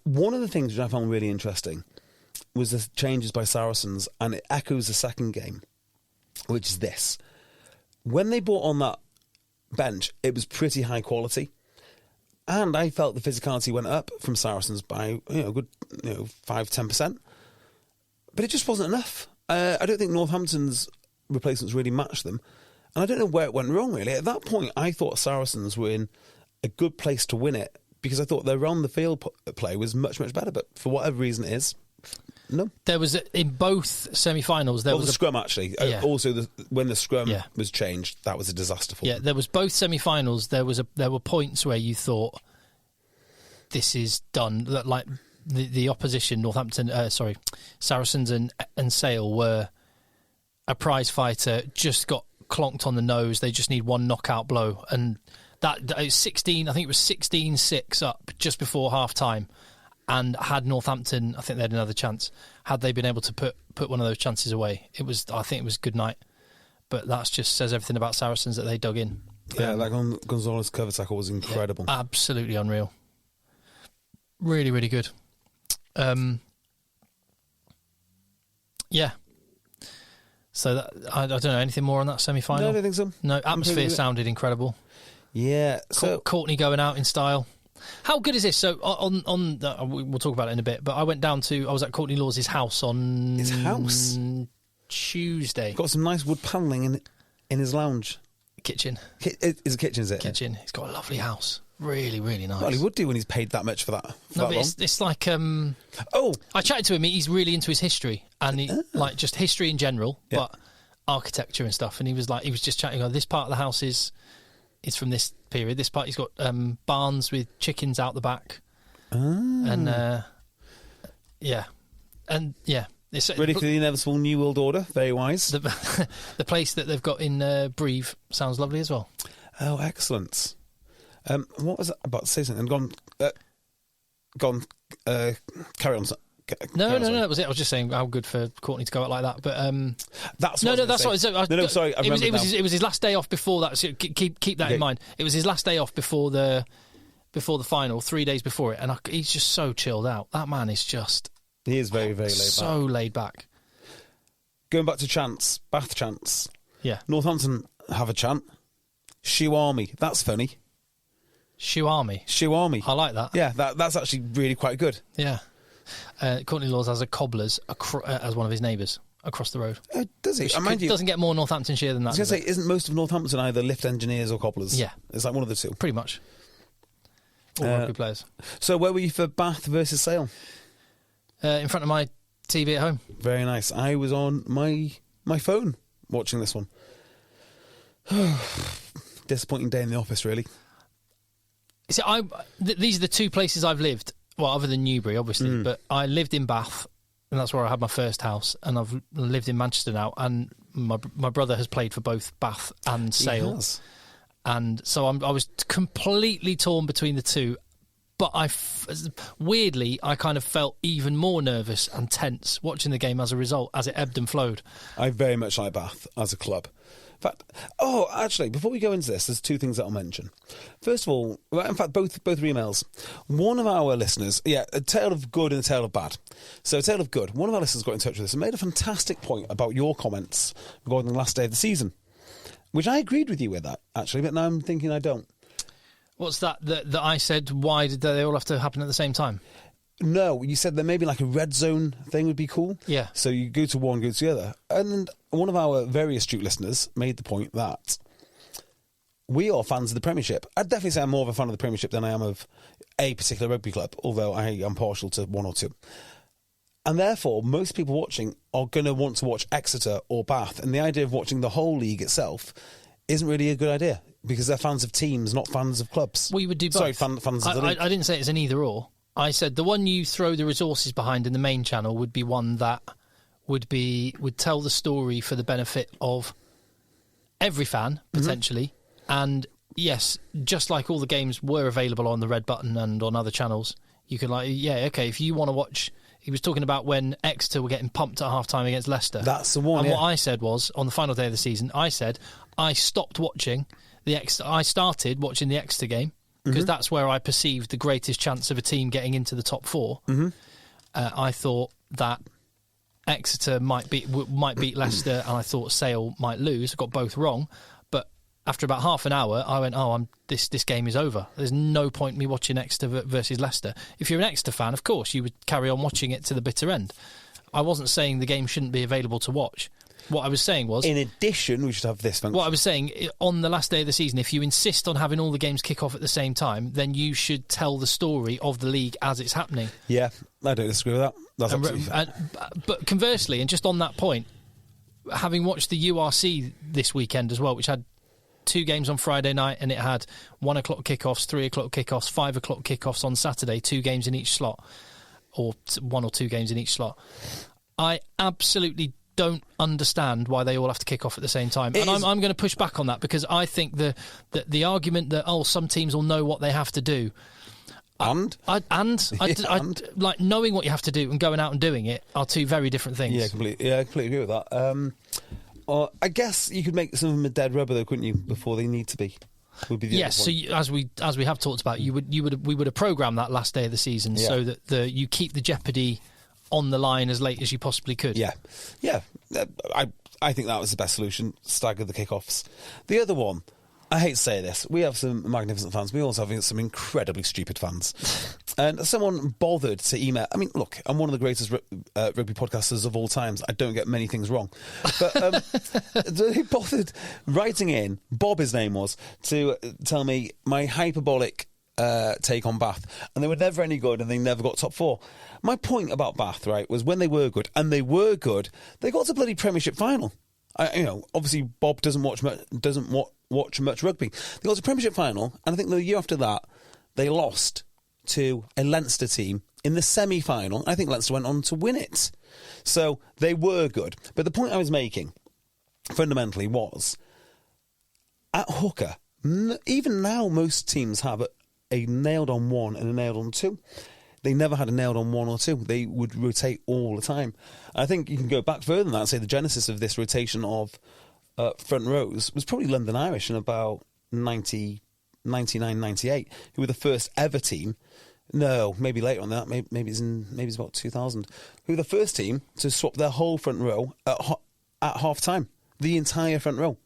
One of the things which I found really interesting was the changes by Saracens, and it echoes the second game, which is this. When they brought on that bench, it was pretty high quality, and I felt the physicality went up from Saracens by a good 5-10%, but it just wasn't enough. I don't think Northampton's replacements really matched them, and I don't know where it went wrong really. At that point I thought Saracens were in a good place to win it because I thought their round the field play was much better, but for whatever reason it is, no. There was, in both semi-finals, there was the scrum, actually. Yeah. Also, when the scrum was changed, that was a disaster for them. Yeah, there was both semi-finals. There were points where you thought, this is done. That, like, the opposition, Saracens and Sale were a prize fighter, just got clonked on the nose. They just need one knockout blow. And that 16, I think it was 16-6 up just before half-time. And had Northampton, I think they had another chance. Had they been able to put one of those chances away, I think it was good night. But that just says everything about Saracens that they dug in. Yeah, that Gonzalez cover tackle was incredible. Yeah, absolutely unreal. Really, really good. Yeah. So I don't know, anything more on that semi-final? No, I don't think so. No, atmosphere sounded incredible. Yeah. So Courtney going out in style. How good is this? So we'll talk about it in a bit, but I was at Courtney Lawes' house on... His house? Tuesday. Got some nice wood panelling in his lounge. Kitchen. It's a kitchen, is it? Kitchen. He's got a lovely house. Really, really nice. Well, he would do when he's paid that much for that. It's like... I chatted to him. He's really into his history, and like just history in general, but architecture and stuff. And he was just chatting, this part of the house is from this period. This part, he's got barns with chickens out the back. And Ready for the inevitable New World Order. Very wise. The place that they've got in Brive sounds lovely as well. Oh, excellent. What was I about to say something? Carry on. No, that was it. I was just saying how good for Courtney to go out like that. But that's what. Sorry, It was his last day off before that. So keep that in mind. It was his last day off before the final, 3 days before it, and he's just so chilled out. That man is just. He is very, very laid back. Going back to Bath chants. Yeah. Northampton have a chant. Shoe Army. That's funny. Shoe Army. I like that. Yeah, that's actually really quite good. Yeah. Courtney Laws has a Cobblers as one of his neighbours across the road. Does he? It doesn't get more Northamptonshire than that. I was going to say, isn't most of Northampton either lift engineers or cobblers? Yeah. It's like one of the two. Pretty much. All rugby players. So where were you for Bath versus Sale? In front of my TV at home. Very nice. I was on my phone watching this one. Disappointing day in the office, really. See, these are the two places I've lived. Well, other than Newbury, obviously, but I lived in Bath, and that's where I had my first house, and I've lived in Manchester now, and my brother has played for both Bath and Sale. And so I was completely torn between the two, but weirdly, I kind of felt even more nervous and tense watching the game as a result, as it ebbed and flowed. I very much like Bath as a club. In fact, actually, before we go into this, there's two things that I'll mention. First of all, in fact, both are emails. One of our listeners, a tale of good and a tale of bad. So, a tale of good. One of our listeners got in touch with us and made a fantastic point about your comments regarding the last day of the season, which I agreed with you with that, actually, but now I'm thinking I don't. What's that I said, why did they all have to happen at the same time? No, you said that maybe like a red zone thing would be cool. Yeah. So you go to one, go to the other. And one of our very astute listeners made the point that we are fans of the Premiership. I'd definitely say I'm more of a fan of the Premiership than I am of a particular rugby club, although I am partial to one or two. And therefore, most people watching are going to want to watch Exeter or Bath. And the idea of watching the whole league itself isn't really a good idea because they're fans of teams, not fans of clubs. We would do both. Sorry, fans of the league. I didn't say it's an either or. I said the one you throw the resources behind in the main channel would be one that would tell the story for the benefit of every fan, potentially. And yes, just like all the games were available on the Red Button and on other channels, you could if you want to watch. He was talking about when Exeter were getting pumped at half-time against Leicester. That's the one. And what I said was, on the final day of the season, I said I stopped watching the Exeter. I started watching the Exeter game, because that's where I perceived the greatest chance of a team getting into the top four. I thought that Exeter might beat Leicester, and I thought Sale might lose. I got both wrong, but after about half an hour, I went, this game is over. There's no point in me watching Exeter versus Leicester. If you're an Exeter fan, of course, you would carry on watching it to the bitter end. I wasn't saying the game shouldn't be available to watch. What I was saying was... In addition, we should have this function. What I was saying, on the last day of the season, if you insist on having all the games kick off at the same time, then you should tell the story of the league as it's happening. Yeah, I don't disagree with that. That's absolutely fair. But conversely, and just on that point, having watched the URC this weekend as well, which had 2 games on Friday night, and it had 1 o'clock kickoffs, 3 o'clock kickoffs, 5 o'clock kickoffs on Saturday, 2 games in each slot, or 1 or 2 games in each slot. I absolutely don't understand why they all have to kick off at the same time. And I'm going to push back on that, because I think the argument that, some teams will know what they have to do. Like knowing what you have to do and going out and doing it are 2 very different things. Yeah, I completely agree with that. I guess you could make some of them a dead rubber, though, couldn't you? Before they need to be. Would be the yes. So as we have talked about, we would have programmed that last day of the season so that you keep the jeopardy on the line as late as you possibly could. Yeah. I think that was the best solution. Stagger the kickoffs. The other one, I hate to say this, we have some magnificent fans. We also have some incredibly stupid fans. And someone bothered to email. I mean, look, I'm one of the greatest rugby podcasters of all times. I don't get many things wrong. But they bothered writing in, Bob his name was, to tell me my hyperbolic take on Bath. And they were never any good, and they never got top 4. My point about Bath, right, was when they were good, and they were good, they got to bloody Premiership final. Obviously Bob doesn't watch much rugby. They got to Premiership final, and I think the year after that, they lost to a Leinster team in the semi-final. I think Leinster went on to win it. So they were good. But the point I was making, fundamentally, was at hooker, even now most teams have a nailed-on 1 and a nailed-on 2. They never had a nailed-on 1 or 2. They would rotate all the time. I think you can go back further than that and say the genesis of this rotation of front rows was probably London Irish in about 99, 98, who were the first ever team. No, maybe later on that. Maybe it's about 2000. Who were the first team to swap their whole front row at half time, the entire front row.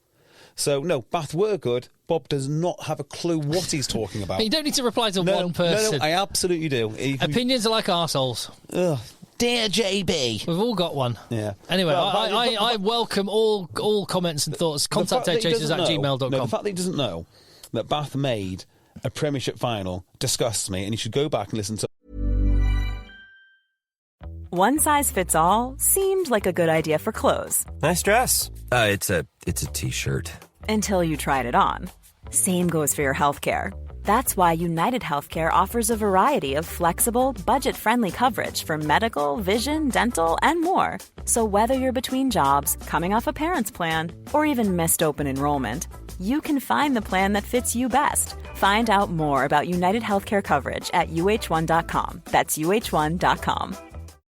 So no, Bath were good. Bob does not have a clue what he's talking about. You don't need to reply to one person. No, I absolutely do. Opinions are like arseholes. Ugh. Dear JB. We've all got one. Yeah. Anyway, I welcome all comments and thoughts. Contact eggchasers@gmail.com. No, the fact that he doesn't know that Bath made a Premiership final disgusts me, and he should go back and listen to... One size fits all seemed like a good idea for clothes. Nice dress. It's a T-shirt. Until you tried it on. Same goes for your healthcare. That's why United Healthcare offers a variety of flexible, budget-friendly coverage for medical, vision, dental, and more. So whether you're between jobs, coming off a parent's plan, or even missed open enrollment, you can find the plan that fits you best. Find out more about United Healthcare coverage at uh1.com. That's uh1.com.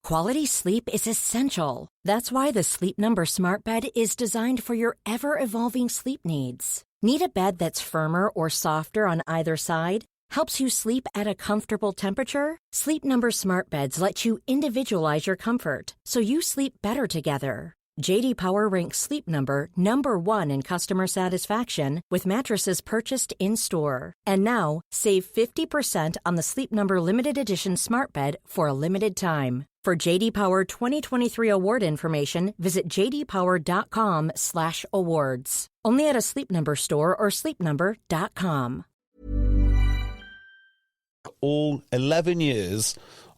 Quality sleep is essential. That's why the Sleep Number Smart Bed is designed for your ever-evolving sleep needs. Need a bed that's firmer or softer on either side? Helps you sleep at a comfortable temperature? Sleep Number Smart Beds let you individualize your comfort, so you sleep better together. J.D. Power ranks Sleep Number number 1 in customer satisfaction with mattresses purchased in-store. And now, save 50% on the Sleep Number Limited Edition Smart Bed for a limited time. For J.D. Power 2023 award information, visit jdpower.com/awards. Only at a Sleep Number store or sleepnumber.com. All 11 years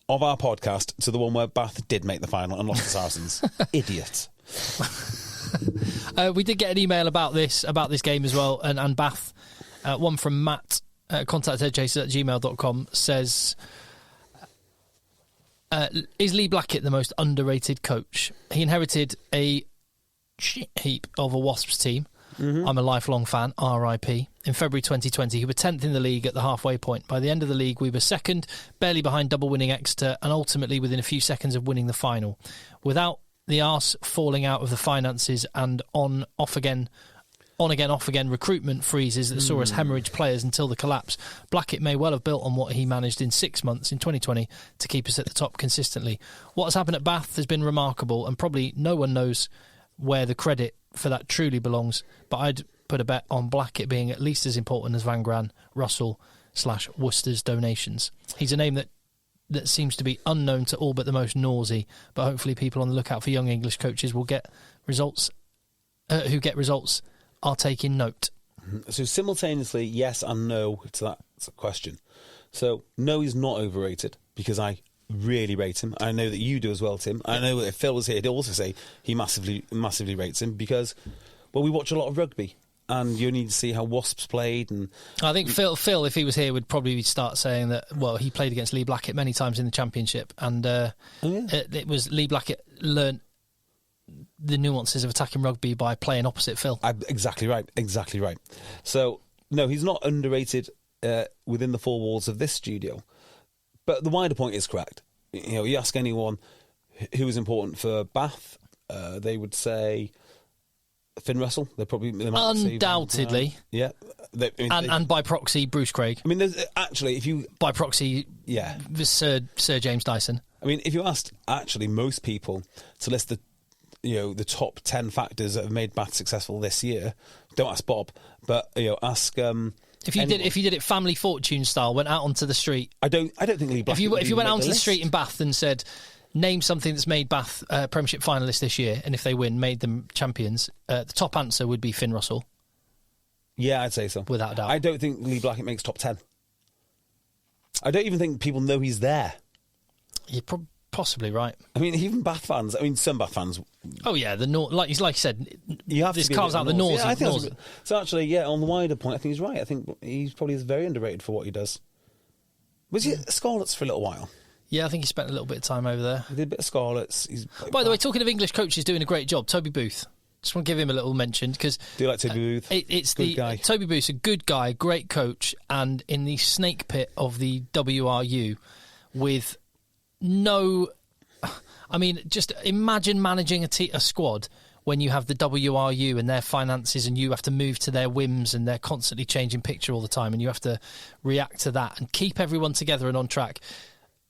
of our podcast to the one where Bath did make the final and lost to Saracens. Idiot. We did get an email about this game as well, and Bath, one from Matt, contact eggchasers@gmail.com, says... is Lee Blackett the most underrated coach? He inherited a shit heap of a Wasps team. Mm-hmm. I'm a lifelong fan, RIP. In February 2020, he was 10th in the league at the halfway point. By the end of the league, we were second, barely behind double-winning Exeter, and ultimately within a few seconds of winning the final. Without the arse falling out of the finances and on-off again recruitment freezes that saw us hemorrhage players until the collapse, Blackett may well have built on what he managed in 6 months in 2020 to keep us at the top consistently. What has happened at Bath has been remarkable, and probably no one knows where the credit for that truly belongs, but I'd put a bet on Blackett being at least as important as Van Gran, Russell / Worcester's donations. He's a name that seems to be unknown to all but the most nosy, but hopefully people on the lookout for young English coaches will get results who get results are taking note. So simultaneously, yes and no to that question. So no, he's not overrated because I really rate him. I know that you do as well, Tim. I know that if Phil was here, he'd also say he massively rates him because, well, we watch a lot of rugby and you need to see how Wasps played. And I think Phil, if he was here, would probably start saying that, well, he played against Lee Blackett many times in the Championship, and it was Lee Blackett learnt the nuances of attacking rugby by playing opposite Phil. Exactly right. So, no, he's not underrated within the four walls of this studio. But the wider point is correct. You know, you ask anyone who is important for Bath, they would say Finn Russell. They undoubtedly, yeah, and by proxy, Bruce Craig. I mean, there's actually, if you by proxy, yeah, Sir James Dyson. I mean, if you asked actually most people to list the top 10 factors that have made Bath successful this year, don't ask Bob, but ask. If you did it family fortune style, went out onto the street. I don't think Lee Blackett. If you went out onto the street in Bath and said, name something that's made Bath Premiership finalists this year, and if they win, made them champions, the top answer would be Finn Russell. Yeah, I'd say so, without a doubt. I don't think Lee Blackett makes top 10. I don't even think people know he's there. You're possibly right. I mean, even Bath fans. I mean, some Bath fans. Oh yeah, like you said, you have this to carves out the nausea. Yeah, I think so. Actually, yeah, on the wider point, I think he's right. I think he's probably very underrated for what he does. Was he at Scarlets for a little while? Yeah, I think he spent a little bit of time over there. He did a bit of Scarlets. By the way, talking of English coaches doing a great job, Toby Booth. Just want to give him a little mention because do you like Toby Booth? It's good guy. Toby Booth's a good guy, great coach, and in the snake pit of the WRU, with no, I mean, just imagine managing a squad when you have the WRU and their finances, and you have to move to their whims, and they're constantly changing picture all the time, and you have to react to that and keep everyone together and on track.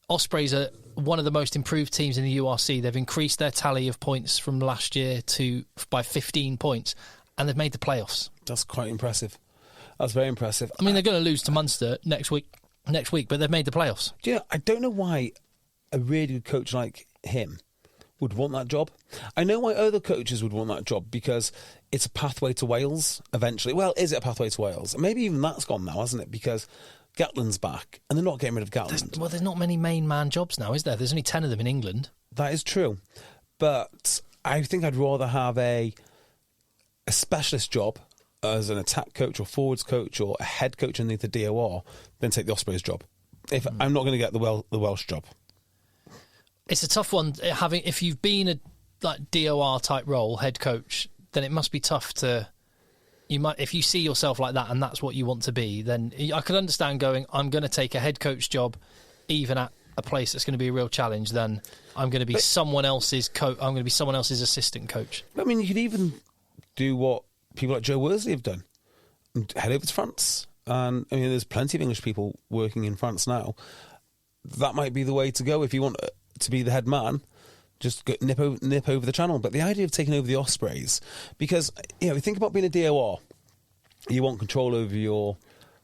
Ospreys are one of the most improved teams in the URC. They've increased their tally of points from last year by 15 points, and they've made the playoffs. That's quite impressive. That's very impressive. I mean, they're going to lose to Munster next week, but they've made the playoffs. Do you know, I don't know why a really good coach like him would want that job. I know why other coaches would want that job, because it's a pathway to Wales eventually. Well, is it a pathway to Wales? Maybe even that's gone now, hasn't it? Because Gatland's back, and they're not getting rid of Gatland. There's not many main man jobs now, is there? There's only 10 of them in England. That is true. But I think I'd rather have a specialist job as an attack coach or forwards coach or a head coach underneath the DOR than take the Ospreys job. If I'm not going to get the Welsh job. It's a tough one. If you've been a DOR type role, head coach, then it must be tough to... if you see yourself like that and that's what you want to be, then I could understand going, I'm going to take a head coach job even at a place that's going to be a real challenge, then I'm going to be someone else's coach. I'm going to be someone else's assistant coach. I mean, you could even do what people like Joe Worsley have done and head over to France. And I mean, there's plenty of English people working in France now. That might be the way to go if you want to be the head man. Just nip over the channel. But the idea of taking over the Ospreys, because you think about being a DOR, you want control over your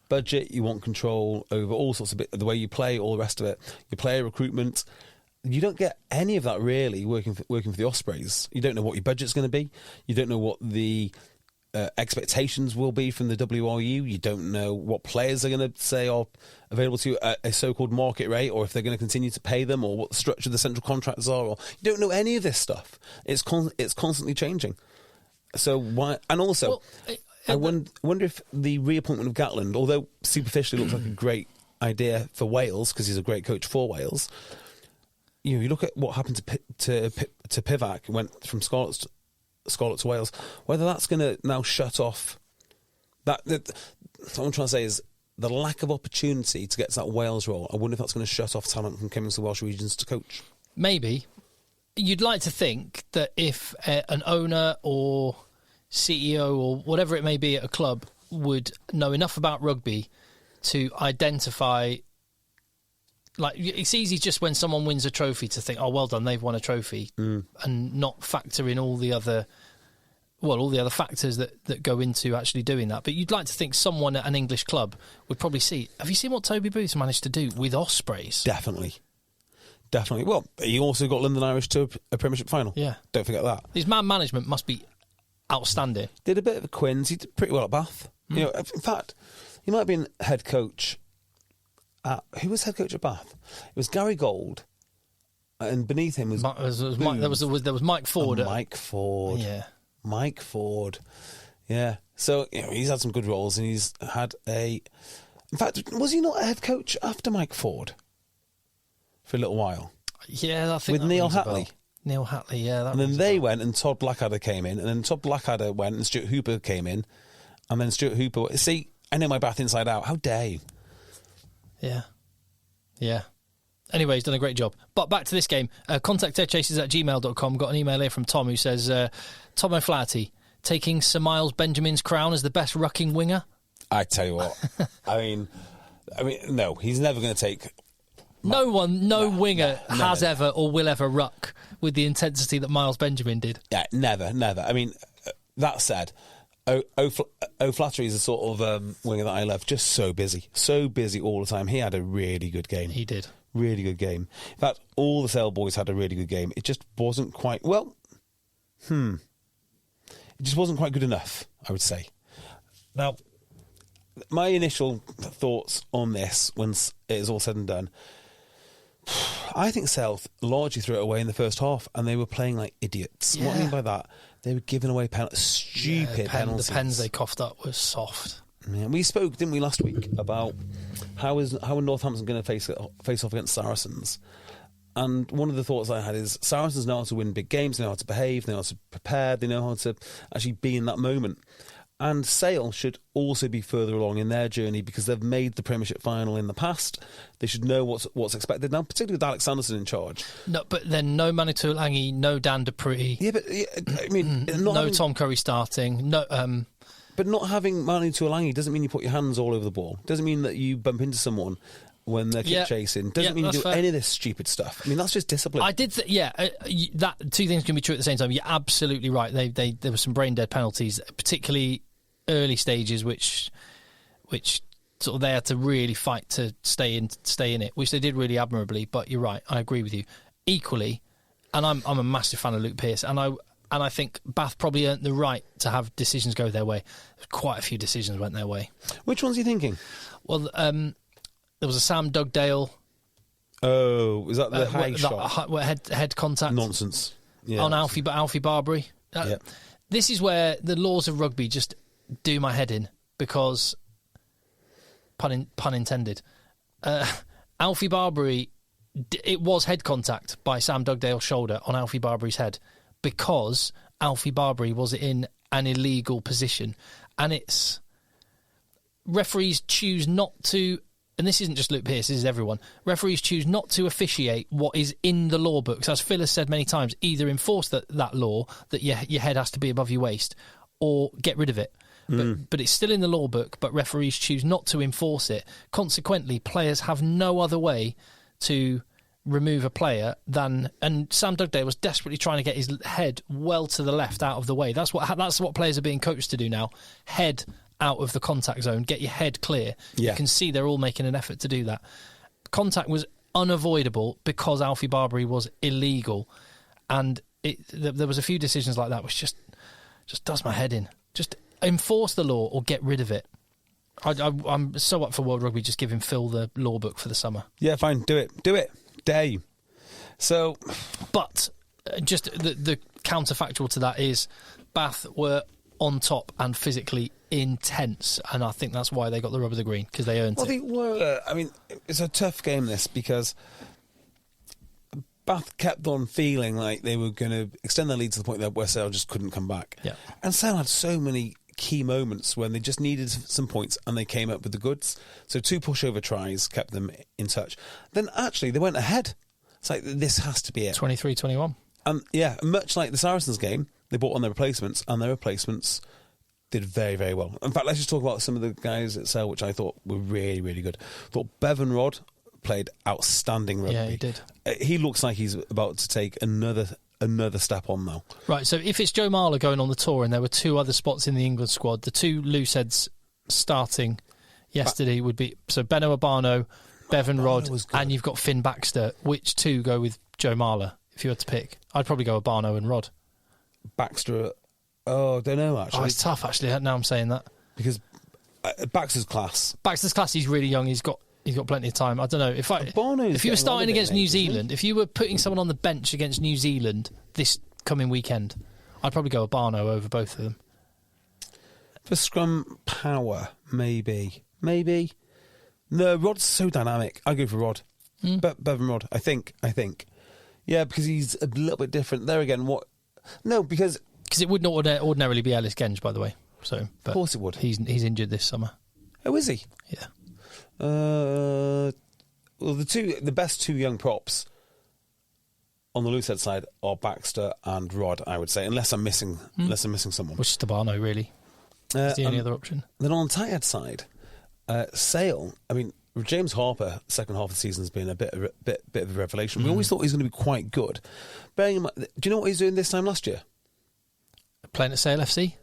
budget, you want control over all sorts of the way you play, all the rest of it, your player recruitment. You don't get any of that really working for the Ospreys. You don't know what your budget's going to be. You don't know what the expectations will be from the WRU. You don't know what players are going to say are available to you at a so-called market rate, or if they're going to continue to pay them, or what the structure of the central contracts are. Or you don't know any of this stuff. It's constantly changing. So why? And also, I wonder if the reappointment of Gatland, although superficially looks like a great idea for Wales because he's a great coach for Wales. You look at what happened to Pivac, went from Scarlet to Wales, whether that's going to now shut off that what I'm trying to say is the lack of opportunity to get to that Wales role. I wonder if that's going to shut off talent from coming to the Welsh regions to coach. Maybe. You'd like to think that if an owner or CEO or whatever it may be at a club would know enough about rugby to identify, like, it's easy just when someone wins a trophy to think, oh, well done, they've won a trophy, and not factor in all the other factors that go into actually doing that. But you'd like to think someone at an English club would probably see, have you seen what Toby Booth's managed to do with Ospreys? Definitely. Well, he also got London Irish to a Premiership final. Yeah. Don't forget that. His man management must be outstanding. Did a bit of a Quins. He did pretty well at Bath. In fact, he might have been head coach. Who was head coach at Bath? It was Gary Gold, and beneath him was there was Mike Ford. Mike Ford. Yeah. Mike Ford. Yeah. So he's had some good roles, and he's had a... In fact, was he not a head coach after Mike Ford for a little while? Yeah, I think with Neil Hatley. Neil Hatley, yeah. And then they went, and Todd Blackadder came in, and then Todd Blackadder went, and Stuart Hooper came in, and then Stuart Hooper... See, I know my Bath inside out. How dare you? Yeah. Anyway, he's done a great job. But back to this game. Contact EggChasers@gmail.com. Got an email here from Tom who says, Tom O'Flaherty, taking Sir Miles Benjamin's crown as the best rucking winger? I tell you what. I mean, no, he's never going to take... No winger has ever or will ever ruck with the intensity that Miles Benjamin did. Yeah, never. I mean, that said... O'Flaherty is the sort of winger that I love. Just so busy all the time. He had a really good game. He did. Really good game. In fact, all the Sale boys had a really good game. It just wasn't quite... Well, it just wasn't quite good enough, I would say. Now, my initial thoughts on this, when it is all said and done, I think South largely threw it away in the first half, and they were playing like idiots. Yeah. What I mean by that, they were giving away stupid penalties. The pens they coughed up were soft. Yeah, we spoke, didn't we, last week about how are Northampton going to face off against Saracens, And one of the thoughts I had is Saracens know how to win big games, they know how to behave, they know how to prepare, they know how to actually be in that moment. And Sale should also be further along in their journey because they've made the Premiership final in the past. They should know what's expected now, particularly with Alex Sanderson in charge. No, but then no Manu Tuolangi, no Dan Dupree. Yeah, but I mean, no Tom Curry starting. No, but not having Manu Tuolangi doesn't mean you put your hands all over the ball. Doesn't mean that you bump into someone when they're kick chasing. Doesn't mean you do any of this stupid stuff. I mean, that's just discipline. I did, that two things can be true at the same time. You're absolutely right. There were some brain dead penalties, particularly early stages, which sort of they had to really fight to stay in it, which they did really admirably. But you're right, I agree with you. Equally, and I'm a massive fan of Luke Pearce, and I think Bath probably earned the right to have decisions go their way. Quite a few decisions went their way. Which ones are you thinking? Well, there was a Sam Dugdale. Oh, was that the high shot? Head contact. Nonsense. Yeah, on Alfie Barbary. This is where the laws of rugby just do my head in because, pun intended, Alfie Barbary, it was head contact by Sam Dugdale's shoulder on Alfie Barbary's head because Alfie Barbary was in an illegal position. And it's referees choose not to, and this isn't just Luke Pearce, this is everyone, referees choose not to officiate what is in the law books. As Phil has said many times, either enforce that law, that your head has to be above your waist, or get rid of it. But it's still in the law book, but referees choose not to enforce it. Consequently, players have no other way to remove a player than... And Sam Dugdale was desperately trying to get his head well to the left out of the way. That's what players are being coached to do now. Head out of the contact zone, get your head clear. Yeah. You can see they're all making an effort to do that. Contact was unavoidable because Alfie Barbary was illegal. And there was a few decisions like that which just does my head in. Just enforce the law or get rid of it. I'm so up for World Rugby just giving Phil the law book for the summer. Yeah, fine. Do it. Dare you. So... But just the counterfactual to that is Bath were on top and physically intense, and I think that's why they got the rub of the green, because they earned it. They were. I mean, it's a tough game, this, because Bath kept on feeling like they were going to extend their lead to the point where Sale just couldn't come back. Yeah. And Sale had so many key moments when they just needed some points and they came up with the goods. So 2 pushover tries kept them in touch. Then actually they went ahead. It's like, this has to be it. 23-21. And yeah, much like the Saracens game, they brought on their replacements, and their replacements did very, very well. In fact, let's just talk about some of the guys at Sale, which I thought were really, really good. I thought Bevan Rod played outstanding rugby. Yeah, he did. He looks like he's about to take another step on now. Right, so if it's Joe Marler going on the tour and there were 2 other spots in the England squad, the 2 loose heads starting yesterday would be, so Benno Abano, Bevan Rod, and you've got Finn Baxter. Which 2 go with Joe Marler, if you had to pick? I'd probably go Abano and Rod. Baxter, I don't know, actually. Oh, it's tough, actually, now I'm saying that. Because Baxter's class. He's really young, he's got plenty of time. I don't know. If you were starting against New Zealand, if you were putting someone on the bench against New Zealand this coming weekend, I'd probably go Abano over both of them. For scrum power, maybe. No, Rod's so dynamic. I go for Rod. But Bevan Rod, I think. Yeah, because he's a little bit different. There again, what... No, because it would not ordinarily be Ellis Genge, by the way. So, of course it would. He's injured this summer. Oh, is he? Yeah. Well, the best 2 young props on the loosehead side are Baxter and Rod, I would say, unless I'm missing someone. Which is Tabano, really. It's the only other option. Then on the tight head side, Sale. I mean, James Harper, second half of the season, has been a bit of a revelation. We always thought he was going to be quite good. Bearing in mind, do you know what he was doing this time last year? Playing at Sale FC?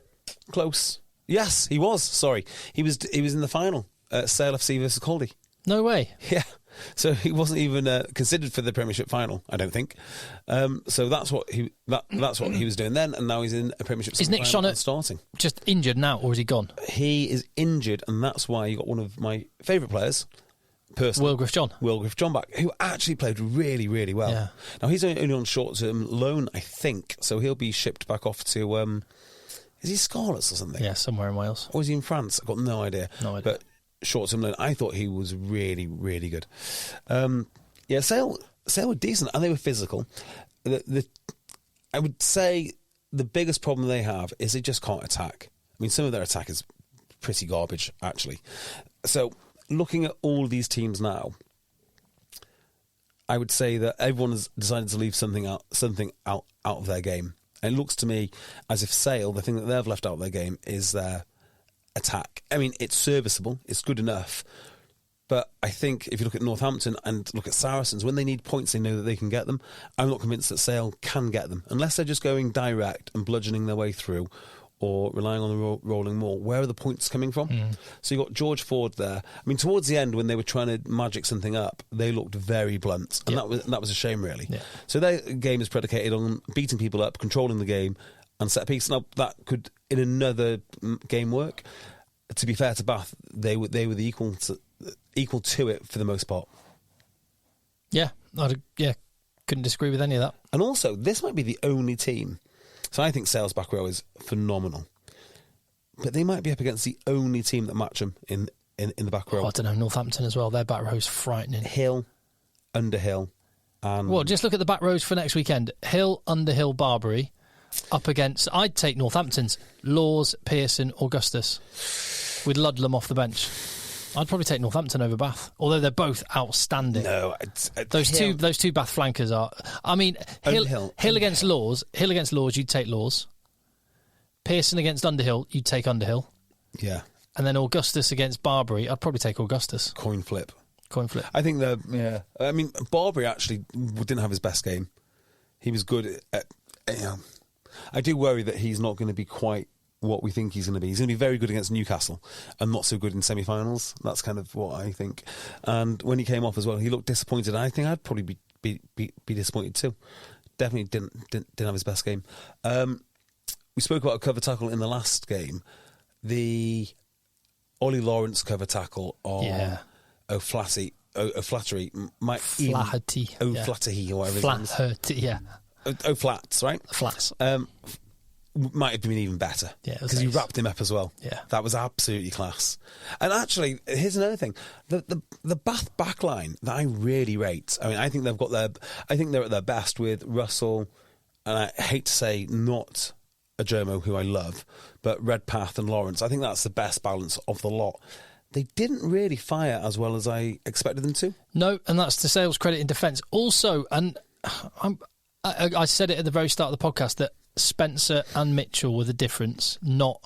Close. Yes, he was. Sorry, he was in the final at Sale FC versus Caldy. No way. Yeah. So he wasn't even considered for the Premiership final, I don't think. So that's what he was doing then, and now he's in a Premiership Is Nick Shonnett starting. Just injured now, or is he gone? He is injured, and that's why you got one of my favourite players, personally, Will Griff-John back, who actually played really, really well. Yeah. Now he's only on short-term loan, I think, so he'll be shipped back off to. Is he Scarlets or something? Yeah, somewhere in Wales. Or is he in France? I've got no idea. But short-term loan, I thought he was really, really good. Sale, Sale were decent and they were physical. I would say the biggest problem they have is they just can't attack. I mean, some of their attack is pretty garbage, actually. So, looking at all these teams now, I would say that everyone has decided to leave something out of their game. And it looks to me as if Sale, the thing that they've left out of their game is their attack. I mean, it's serviceable, it's good enough. But I think if you look at Northampton and look at Saracens, when they need points, they know that they can get them. I'm not convinced that Sale can get them. Unless they're just going direct and bludgeoning their way through or relying on the rolling maul. Where are the points coming from? So you've got George Ford there. I mean, towards the end, when they were trying to magic something up, they looked very blunt. And that was a shame, really. Yeah. So their game is predicated on beating people up, controlling the game, and set piece. Now, that could, in another game, work. To be fair to Bath, they were the equal to it for the most part. Yeah, couldn't disagree with any of that. And also, this might be the only team. So I think Sale's back row is phenomenal, but they might be up against the only team that match them in the back row. I don't know, Northampton as well. Their back row's frightening. Hill, Underhill, and well, just look at the back rows for next weekend. Hill, Underhill, Barbary, up against. I'd take Northampton's Laws, Pearson, Augustus, with Ludlam off the bench. I'd probably take Northampton over Bath, although they're both outstanding. No, those two Bath flankers are. I mean, Hill against Laws. Hill against Laws, you'd take Laws. Pearson against Underhill, you'd take Underhill. Yeah, and then Augustus against Barbary, I'd probably take Augustus. Coin flip. I think I mean, Barbary actually didn't have his best game. He was good at. I do worry that he's not going to be quite what we think he's going to be. He's going to be very good against Newcastle and not so good in semi-finals. That's kind of what I think. And when he came off as well, he looked disappointed. I think I'd probably be disappointed too. Definitely didn't have his best game. We spoke about a cover tackle in the last game. The Ollie Lawrence cover tackle on O'Flaherty might Flaherty, O'Flaherty or whatever. Flaherty, yeah. O'Flats, right? Flats. Might have been even better because he wrapped him up as well. Yeah, that was absolutely class. And actually, here's another thing: the Bath backline that I really rate. I mean, I think they've got I think they're at their best with Russell, and I hate to say not Ajomo, who I love, but Redpath and Lawrence. I think that's the best balance of the lot. They didn't really fire as well as I expected them to. No, and that's to Sale's credit in defence. Also, and I said it at the very start of the podcast that Spencer and Mitchell were the difference, not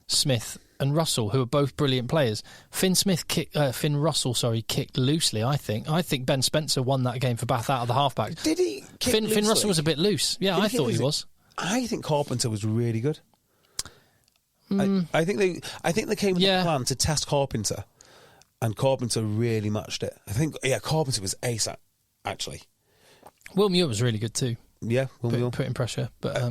Smith and Russell, who are both brilliant players. Finn Russell kicked loosely, I think. I think Ben Spencer won that game for Bath out of the halfpack. Did he kick loosely? Finn Russell was a bit loose. Yeah, I thought he was. I think Carpenter was really good. I think they came with a plan to test Carpenter, and Carpenter really matched it. I think, Carpenter was ace, actually. Will Muir was really good too. Yeah, Will Muir. Putting pressure, but...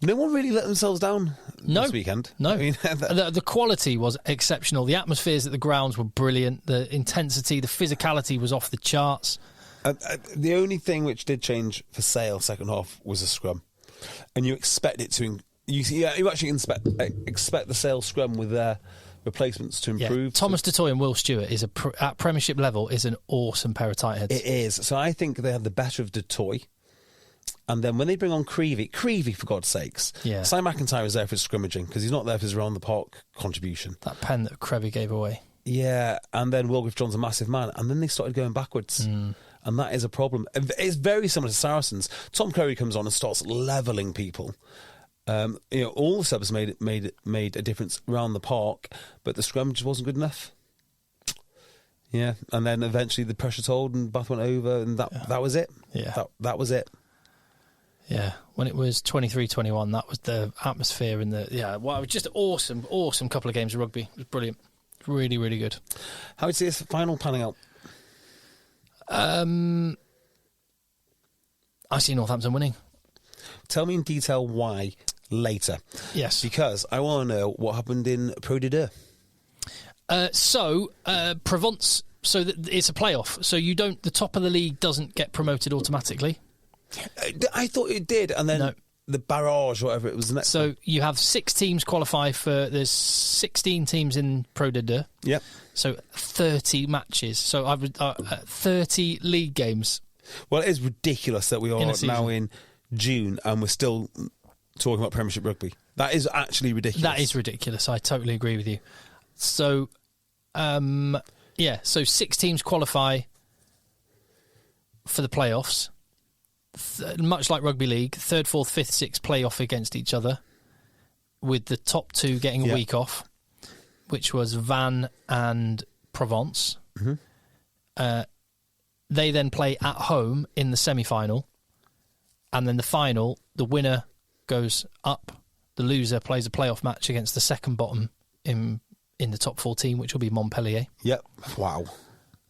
no one really let themselves down this weekend. No. I mean, the quality was exceptional. The atmospheres at the grounds were brilliant. The intensity, the physicality was off the charts. The only thing which did change for Sale second half was a scrum. And you expect it to... You actually expect the Sale scrum with their replacements to improve. Yeah. Thomas Dutoy and Will Stewart is at Premiership level is an awesome pair of tight heads. It is. So I think they have the better of Dutoy. And then when they bring on Creevy, for God's sakes, Cy McIntyre is there for his scrimmaging because he's not there for his round the park contribution. That pen that Creevy gave away. Yeah, and then Wilgriff John's a massive man, and then they started going backwards, and that is a problem. It's very similar to Saracens. Tom Curry comes on and starts levelling people. All the subs made a difference around the park, but the scrum just wasn't good enough. Yeah, and then eventually the pressure told, and Bath went over, and that was it. Yeah, that was it. Yeah, when it was 23-21, that was the atmosphere and it was just awesome couple of games of rugby. It was brilliant. Really, really good. How would you see this final panning out? I see Northampton winning. Tell me in detail why later. Yes. Because I want to know what happened in Pro D2. Provence, so it's a playoff. So the top of the league doesn't get promoted automatically. I thought it did, and then the barrage, whatever it was. The next one. You have 6 teams qualify there's 16 teams in Pro D2. Yep. So 30 matches. So 30 league games. Well, it is ridiculous that we are now in June and we're still talking about Premiership Rugby. That is actually ridiculous. That is ridiculous. I totally agree with you. So, so 6 teams qualify for the playoffs. Much like Rugby League, 3rd, 4th, 5th, 6th play off against each other, with the top 2 getting a week off, which was Vannes and Provence. Mm-hmm. They then play at home in the semi-final, and then the final, the winner goes up. The loser plays a playoff match against the second bottom in the top 14, which will be Montpellier. Yep. Wow.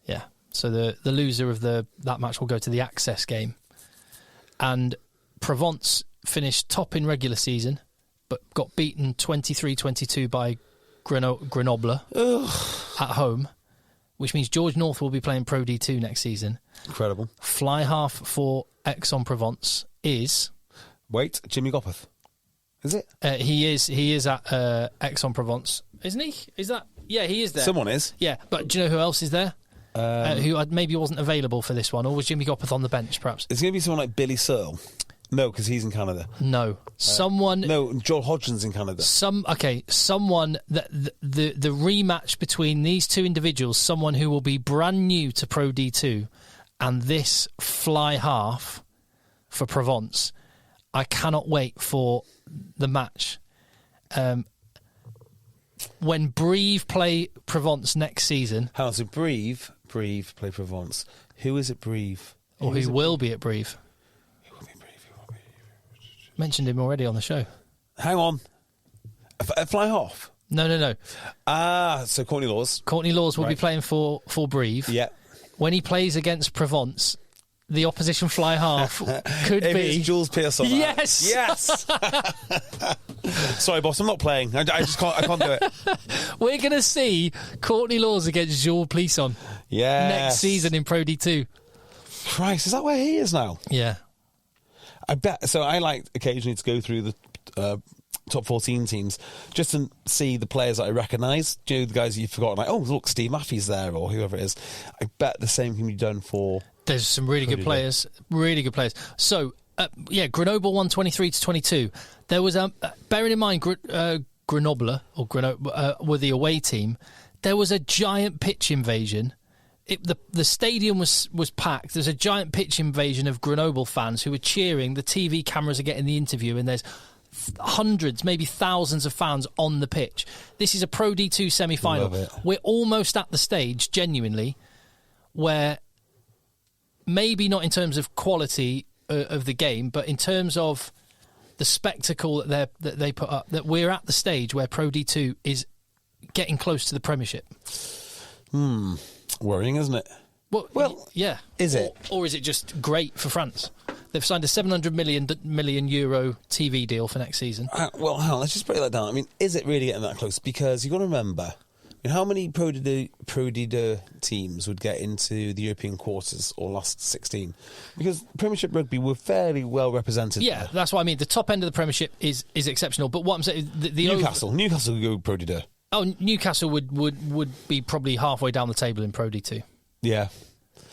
Yeah. So the loser of that match will go to the access game. And Provence finished top in regular season, but got beaten 23-22 by Grenoble at home, which means George North will be playing Pro D2 next season. Incredible. Fly half for Aix-en-Provence is... Wait, Jimmy Gopperth. Is it? He is at Aix-en-Provence, isn't he? Is that? Yeah, he is there. Someone is. Yeah, but do you know who else is there? Who maybe wasn't available for this one, or was Jimmy Gopperth on the bench, perhaps? It's going to be someone like Billy Searle. No, because he's in Canada. No, someone. No, Joel Hodgson's in Canada. Someone that the rematch between these two individuals, someone who will be brand new to Pro D2, and this fly half for Provence. I cannot wait for the match. When Brive play Provence next season... How so Brive play Provence. Who is at Brive? Or who will be at Brive? Who will be Brive? Mentioned him already on the show. Hang on. Fly half? No. So Courtney Laws. Courtney Laws will be playing for Brive. Yeah. When he plays against Provence... The opposition fly half could if be... It's Jules Pearson. Yes! Yes! Sorry, boss, I'm not playing. I can't do it. We're going to see Courtney Laws against Jules Pearson next season in Pro D2. Christ, is that where he is now? Yeah. I bet. So I like occasionally to go through the top 14 teams just to see the players that I recognise. Do you know, the guys that you've forgotten? Like, oh, look, Steve Maffey's there, or whoever it is. I bet the same can be done for... There's some really good players. Really good players. So, Grenoble won 23-22. There was, bearing in mind, Grenoble were the away team. There was a giant pitch invasion. The stadium was packed. There's a giant pitch invasion of Grenoble fans who were cheering. The TV cameras are getting the interview, and there's hundreds, maybe thousands of fans on the pitch. This is a Pro D2 semi-final. We're almost at the stage, genuinely, where... Maybe not in terms of quality of the game, but in terms of the spectacle that they put up, that we're at the stage where Pro D2 is getting close to the Premiership. Worrying, isn't it? Well, yeah. Is it? Or is it just great for France? They've signed a 700 million euro TV deal for next season. Let's just break that down. I mean, is it really getting that close? Because you've got to remember... how many Pro D2 teams would get into the European quarters or last 16? Because Premiership Rugby were fairly well represented. Yeah, there. That's what I mean. The top end of the Premiership is exceptional. But what I'm saying, Newcastle would go Pro D2. Oh, Newcastle would be probably halfway down the table in Pro D2. Yeah.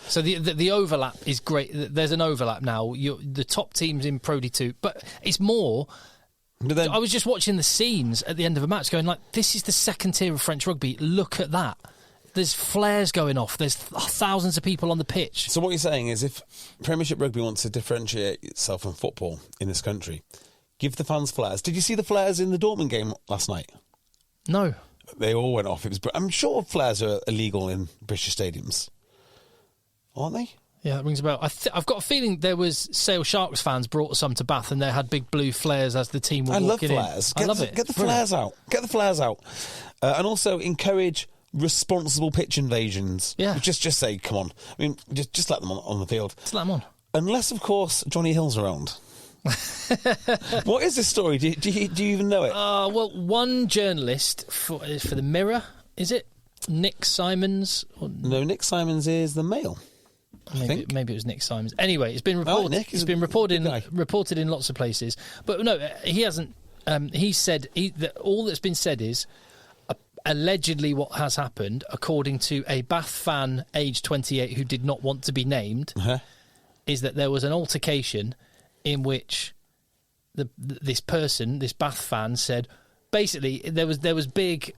So the overlap is great. There's an overlap now. The top teams in Pro D2, but it's more. Then, I was just watching the scenes at the end of a match going like, this is the second tier of French rugby. Look at that. There's flares going off. There's thousands of people on the pitch. So what you're saying is if Premiership Rugby wants to differentiate itself from football in this country, give the fans flares. Did you see the flares in the Dortmund game last night? No. They all went off. I'm sure flares are illegal in British stadiums. Aren't they? Yeah, that rings a bell. I've got a feeling there was Sale Sharks fans brought some to Bath and they had big blue flares as the team were walking in. I love flares. I love it. Get the flares out. Get the flares out. And also encourage responsible pitch invasions. Yeah. Just say, come on. I mean, just let them on the field. Just let them on. Unless, of course, Johnny Hill's around. What is this story? Do you even know it? Well, one journalist for the Mirror, is it? Nick Simons? No, Nick Simons is the Mail. Maybe it was Nick Simons. Anyway, it's been reported. It's been reported in lots of places. But no, he hasn't. He said that all that's been said is allegedly what has happened, according to a Bath fan, aged 28, who did not want to be named. is that there was an altercation in which this Bath fan said, basically, there was big.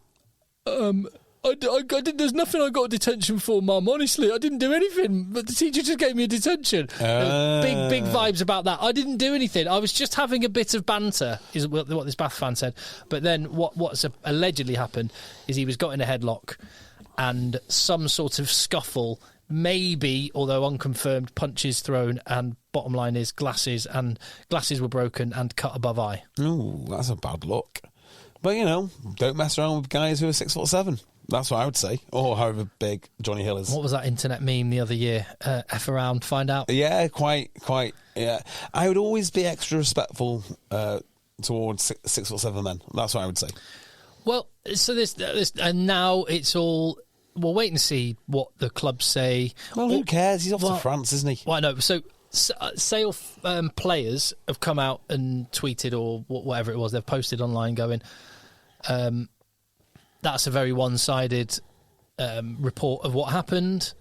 I did, there's nothing I got detention for, Mum. Honestly, I didn't do anything. But the teacher just gave me a detention. Big vibes about that. I didn't do anything. I was just having a bit of banter, is what this Bath fan said. But then what's allegedly happened is he was got in a headlock and some sort of scuffle, maybe, although unconfirmed, punches thrown, and bottom line is glasses were broken and cut above eye. Ooh, that's a bad look. But, don't mess around with guys who are 6'7". That's what I would say. Or however big Johnny Hill is. What was that internet meme the other year? F around, find out. Yeah, quite. Yeah, I would always be extra respectful towards 6'7" men. That's what I would say. Well, so this and now it's all. We'll wait and see what the clubs say. Well, who cares? He's off to France, isn't he? Well, I know. So Sale players have come out and tweeted or whatever it was. They've posted online going. That's a very one-sided report of what happened.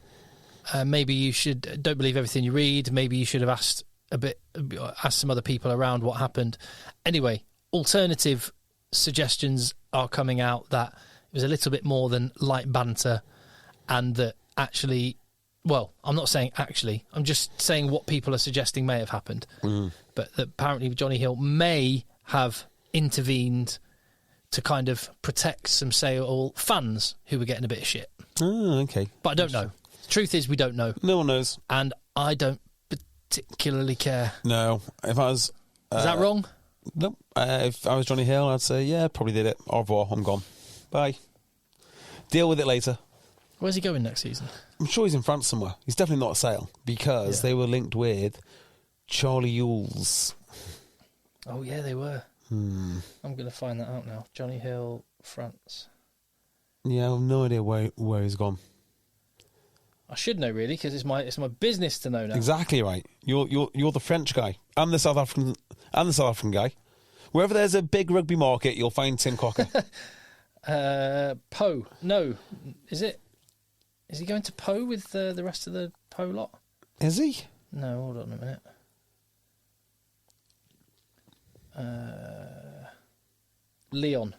Maybe you don't believe everything you read. Maybe you should have asked some other people around what happened. Anyway, alternative suggestions are coming out that it was a little bit more than light banter, and that actually, well, I'm not saying actually, I'm just saying what people are suggesting may have happened. But that apparently Johnny Hill may have intervened to kind of protect some Sale fans who were getting a bit of shit. Oh, okay. But I don't know. The truth is, we don't know. No one knows. And I don't particularly care. No. If I was... Is that wrong? No. If I was Johnny Hill, I'd say, yeah, probably did it. Au revoir, I'm gone. Bye. Deal with it later. Where's he going next season? I'm sure he's in France somewhere. He's definitely not at Sale because they were linked with Charlie Ewells. Oh, yeah, they were. I'm going to find that out now. Johnny Hill, France. Yeah, I have no idea where he's gone. I should know, really, because it's my business to know now. Exactly right. You're the French guy. I'm the South African guy. Wherever there's a big rugby market, you'll find Tim Cocker. Po. No. Is he going to Po with the rest of the Po lot? Is he? No, hold on a minute. Leon.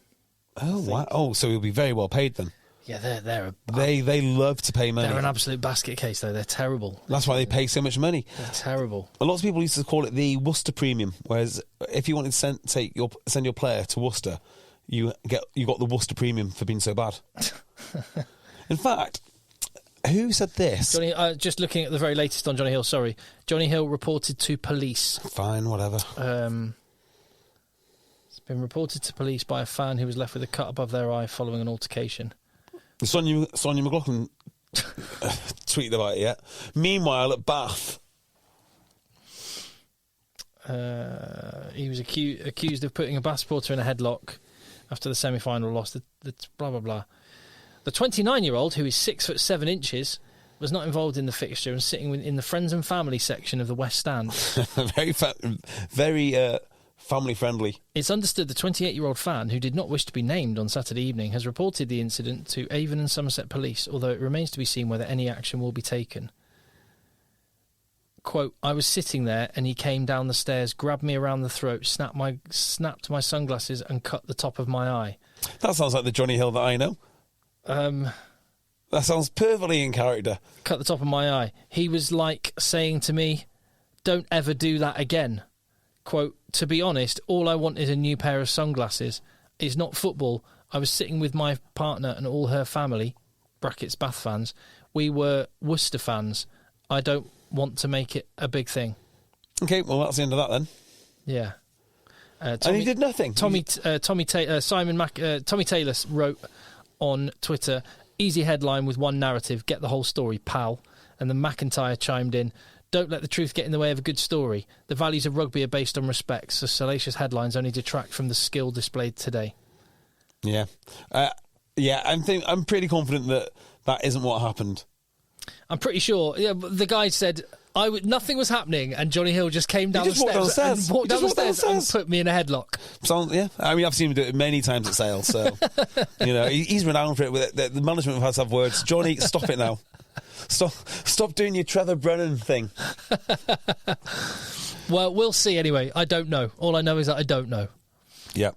Oh, wow. Oh, so he'll be very well paid then. Yeah, they love to pay money. They're an absolute basket case, though. They're terrible. That's why they pay so much money. They're terrible. A lot of people used to call it the Worcester premium, whereas if you wanted to send your player to Worcester, you got the Worcester premium for being so bad. In fact, who said this? Johnny, just looking at the very latest on Johnny Hill. Sorry, Johnny Hill reported to police. Fine, whatever. It's been reported to police by a fan who was left with a cut above their eye following an altercation. Sonia McLaughlin tweeted about it yet. Meanwhile, at Bath, he was accused of putting a Bath supporter in a headlock after the semi-final loss. The blah blah blah. The 29-year-old, who is 6'7", was not involved in the fixture and sitting in the friends and family section of the West Stand. very family-friendly. It's understood the 28-year-old fan, who did not wish to be named on Saturday evening, has reported the incident to Avon and Somerset Police, although it remains to be seen whether any action will be taken. Quote, I was sitting there and he came down the stairs, grabbed me around the throat, snapped my sunglasses and cut the top of my eye. That sounds like the Johnny Hill that I know. That sounds perfectly in character. Cut the top of my eye. He was like saying to me, don't ever do that again. Quote, to be honest, all I want is a new pair of sunglasses. It's not football. I was sitting with my partner and all her family, brackets Bath fans. We were Worcester fans. I don't want to make it a big thing. Okay, well, that's the end of that then. Yeah. And he did nothing. Tommy Taylor wrote on Twitter, easy headline with one narrative, get the whole story, pal. And then McIntyre chimed in, don't let the truth get in the way of a good story. The values of rugby are based on respect, so salacious headlines only detract from the skill displayed today. Yeah. I'm pretty confident that isn't what happened. I'm pretty sure. Yeah, the guy said nothing was happening, and Johnny Hill just came down the stairs and put me in a headlock. Yeah, I mean, I've seen him do it many times at Sale, so he's renowned for it. The management have had to have words. Johnny, stop it now. Stop doing your Trevor Brennan thing. Well, we'll see anyway. I don't know. All I know is that I don't know. Yep.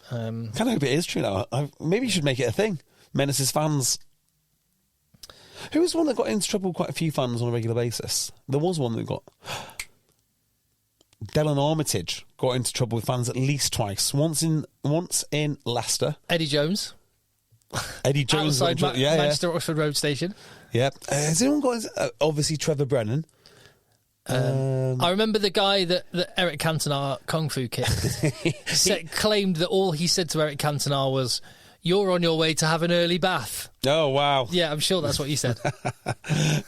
Kind of hope it is true now. Maybe you should make it a thing. Menaces fans. Who was the one that got into trouble with quite a few fans on a regular basis? There was one that got... Dylan Armitage got into trouble with fans at least twice. Once in Leicester. Eddie Jones. Eddie Jones. Outside Manchester Oxford Road Station. Yep. Has anyone got... obviously Trevor Brennan. I remember the guy that Eric Cantona kung fu kicked claimed that all he said to Eric Cantona was, "You're on your way to have an early bath." Oh, wow. Yeah, I'm sure that's what you said.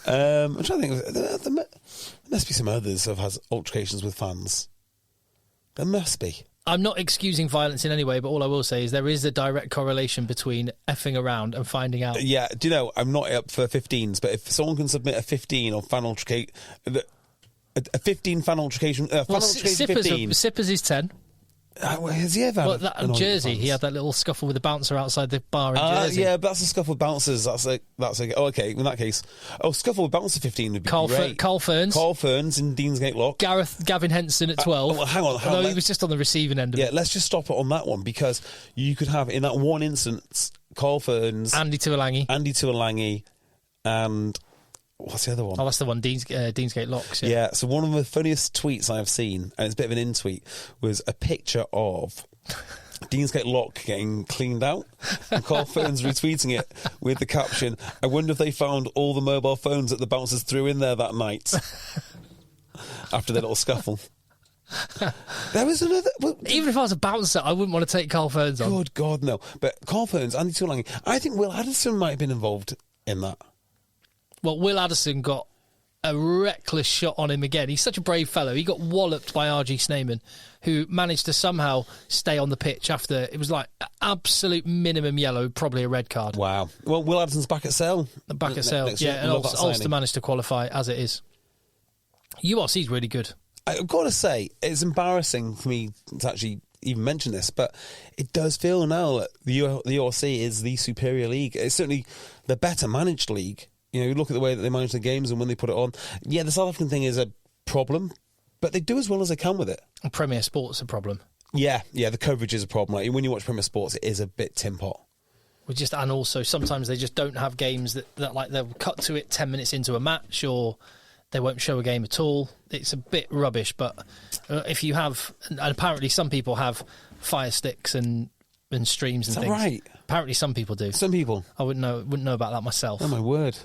I'm trying to think. There must be some others who have had altercations with fans. There must be. I'm not excusing violence in any way, but all I will say is there is a direct correlation between effing around and finding out. Yeah, do you know, I'm not up for 15s, but if someone can submit a 15 on fan altercation... A 15 fan altercation... altercation 15... Sippers is 10. Has he ever had in Jersey, he had that little scuffle with the bouncer outside the bar in Jersey. Yeah, but that's a scuffle with bouncers. That's oh, okay, in that case. Oh, scuffle with bouncer 15 would be great. Carl Ferns. Carl Ferns in Deansgate Lock. Gavin Henson at 12. Hang on. Although he was just on the receiving end of it. Yeah, let's just stop it on that one, because you could have, in that one instance, Carl Ferns... Andy Tuolangi, and... What's the other one? Oh, that's the one, Deansgate Locks. Yeah, so one of the funniest tweets I have seen, and it's a bit of an in-tweet, was a picture of Deansgate Lock getting cleaned out, and Carl Ferns retweeting it with the caption, "I wonder if they found all the mobile phones that the bouncers threw in there that night," after their little scuffle. There was another... Well, even if I was a bouncer, I wouldn't want to take Carl Ferns on. Good God, no. But Carl Ferns, Andy Tuolangi, I think Will Addison might have been involved in that. Well, Will Addison got a reckless shot on him again. He's such a brave fellow. He got walloped by R.G. Sneeman, who managed to somehow stay on the pitch after it was like absolute minimum yellow, probably a red card. Wow. Well, Will Addison's back at Sale. Back at Sale, yeah. And Ulster managed to qualify as it is. URC's really good. I've got to say, it's embarrassing for me to actually even mention this, but it does feel now that the URC is the superior league. It's certainly the better managed league. You know, you look at the way that they manage the games and when they put it on. Yeah, the South African thing is a problem, but they do as well as they can with it. And Premier Sport's a problem. Yeah, the coverage is a problem. Like, when you watch Premier Sports, it is a bit tin pot. And also sometimes they just don't have games that like they'll cut to it 10 minutes into a match, or they won't show a game at all. It's a bit rubbish, but if you have, and apparently some people have Fire Sticks and streams and things. Is that right? Apparently some people do. Some people. I wouldn't know about that myself. Oh my word.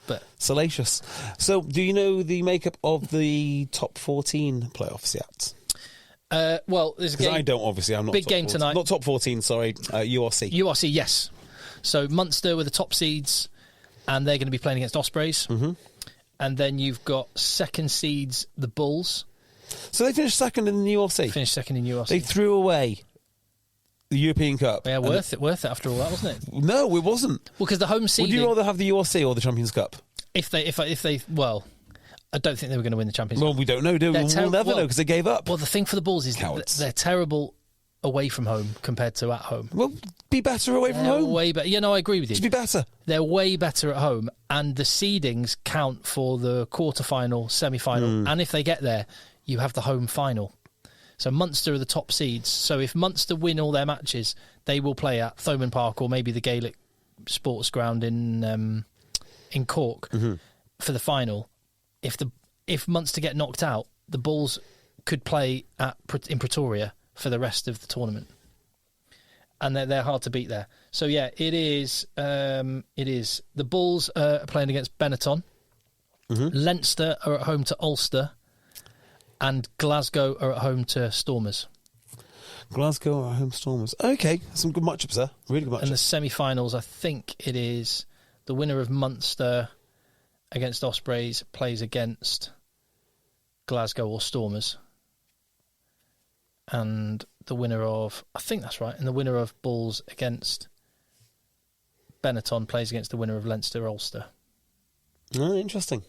But salacious. So, do you know the makeup of the top 14 playoffs yet? Well, there's a game. I don't, obviously. I'm not big top game 14. tonight. Not top 14, sorry. URC. URC, yes. So Munster were the top seeds, and they're going to be playing against Ospreys. Mm-hmm. And then you've got second seeds, the Bulls. So they finished second in the URC. They threw away the European Cup. Yeah, worth it after all that, wasn't it? No, it wasn't. Well, because the home seeding... Would you rather have the URC or the Champions Cup? If they well, I don't think they were going to win the Champions Cup. Well, we don't know, do we? We'll never know because they gave up. Well, the thing for the Bulls is they're terrible away from home compared to at home. Well, be better away from home. Way better. Yeah, no, I agree with you. To be better. They're way better at home, and the seedings count for the quarter-final, semi-final, and if they get there, you have the home final. So Munster are the top seeds. So if Munster win all their matches, they will play at Thomond Park or maybe the Gaelic Sports Ground in Cork for the final. If Munster get knocked out, the Bulls could play in Pretoria for the rest of the tournament, and they're hard to beat there. So yeah, it is. The Bulls are playing against Benetton. Leinster are at home to Ulster. And Glasgow are at home to Stormers. Glasgow are at home Stormers. Okay, some good matchups there. Really good matchups. And the semi-finals, I think it is the winner of Munster against Ospreys plays against Glasgow or Stormers. And the winner of... I think that's right. And the winner of Bulls against Benetton plays against the winner of Leinster-Ulster. Oh, interesting.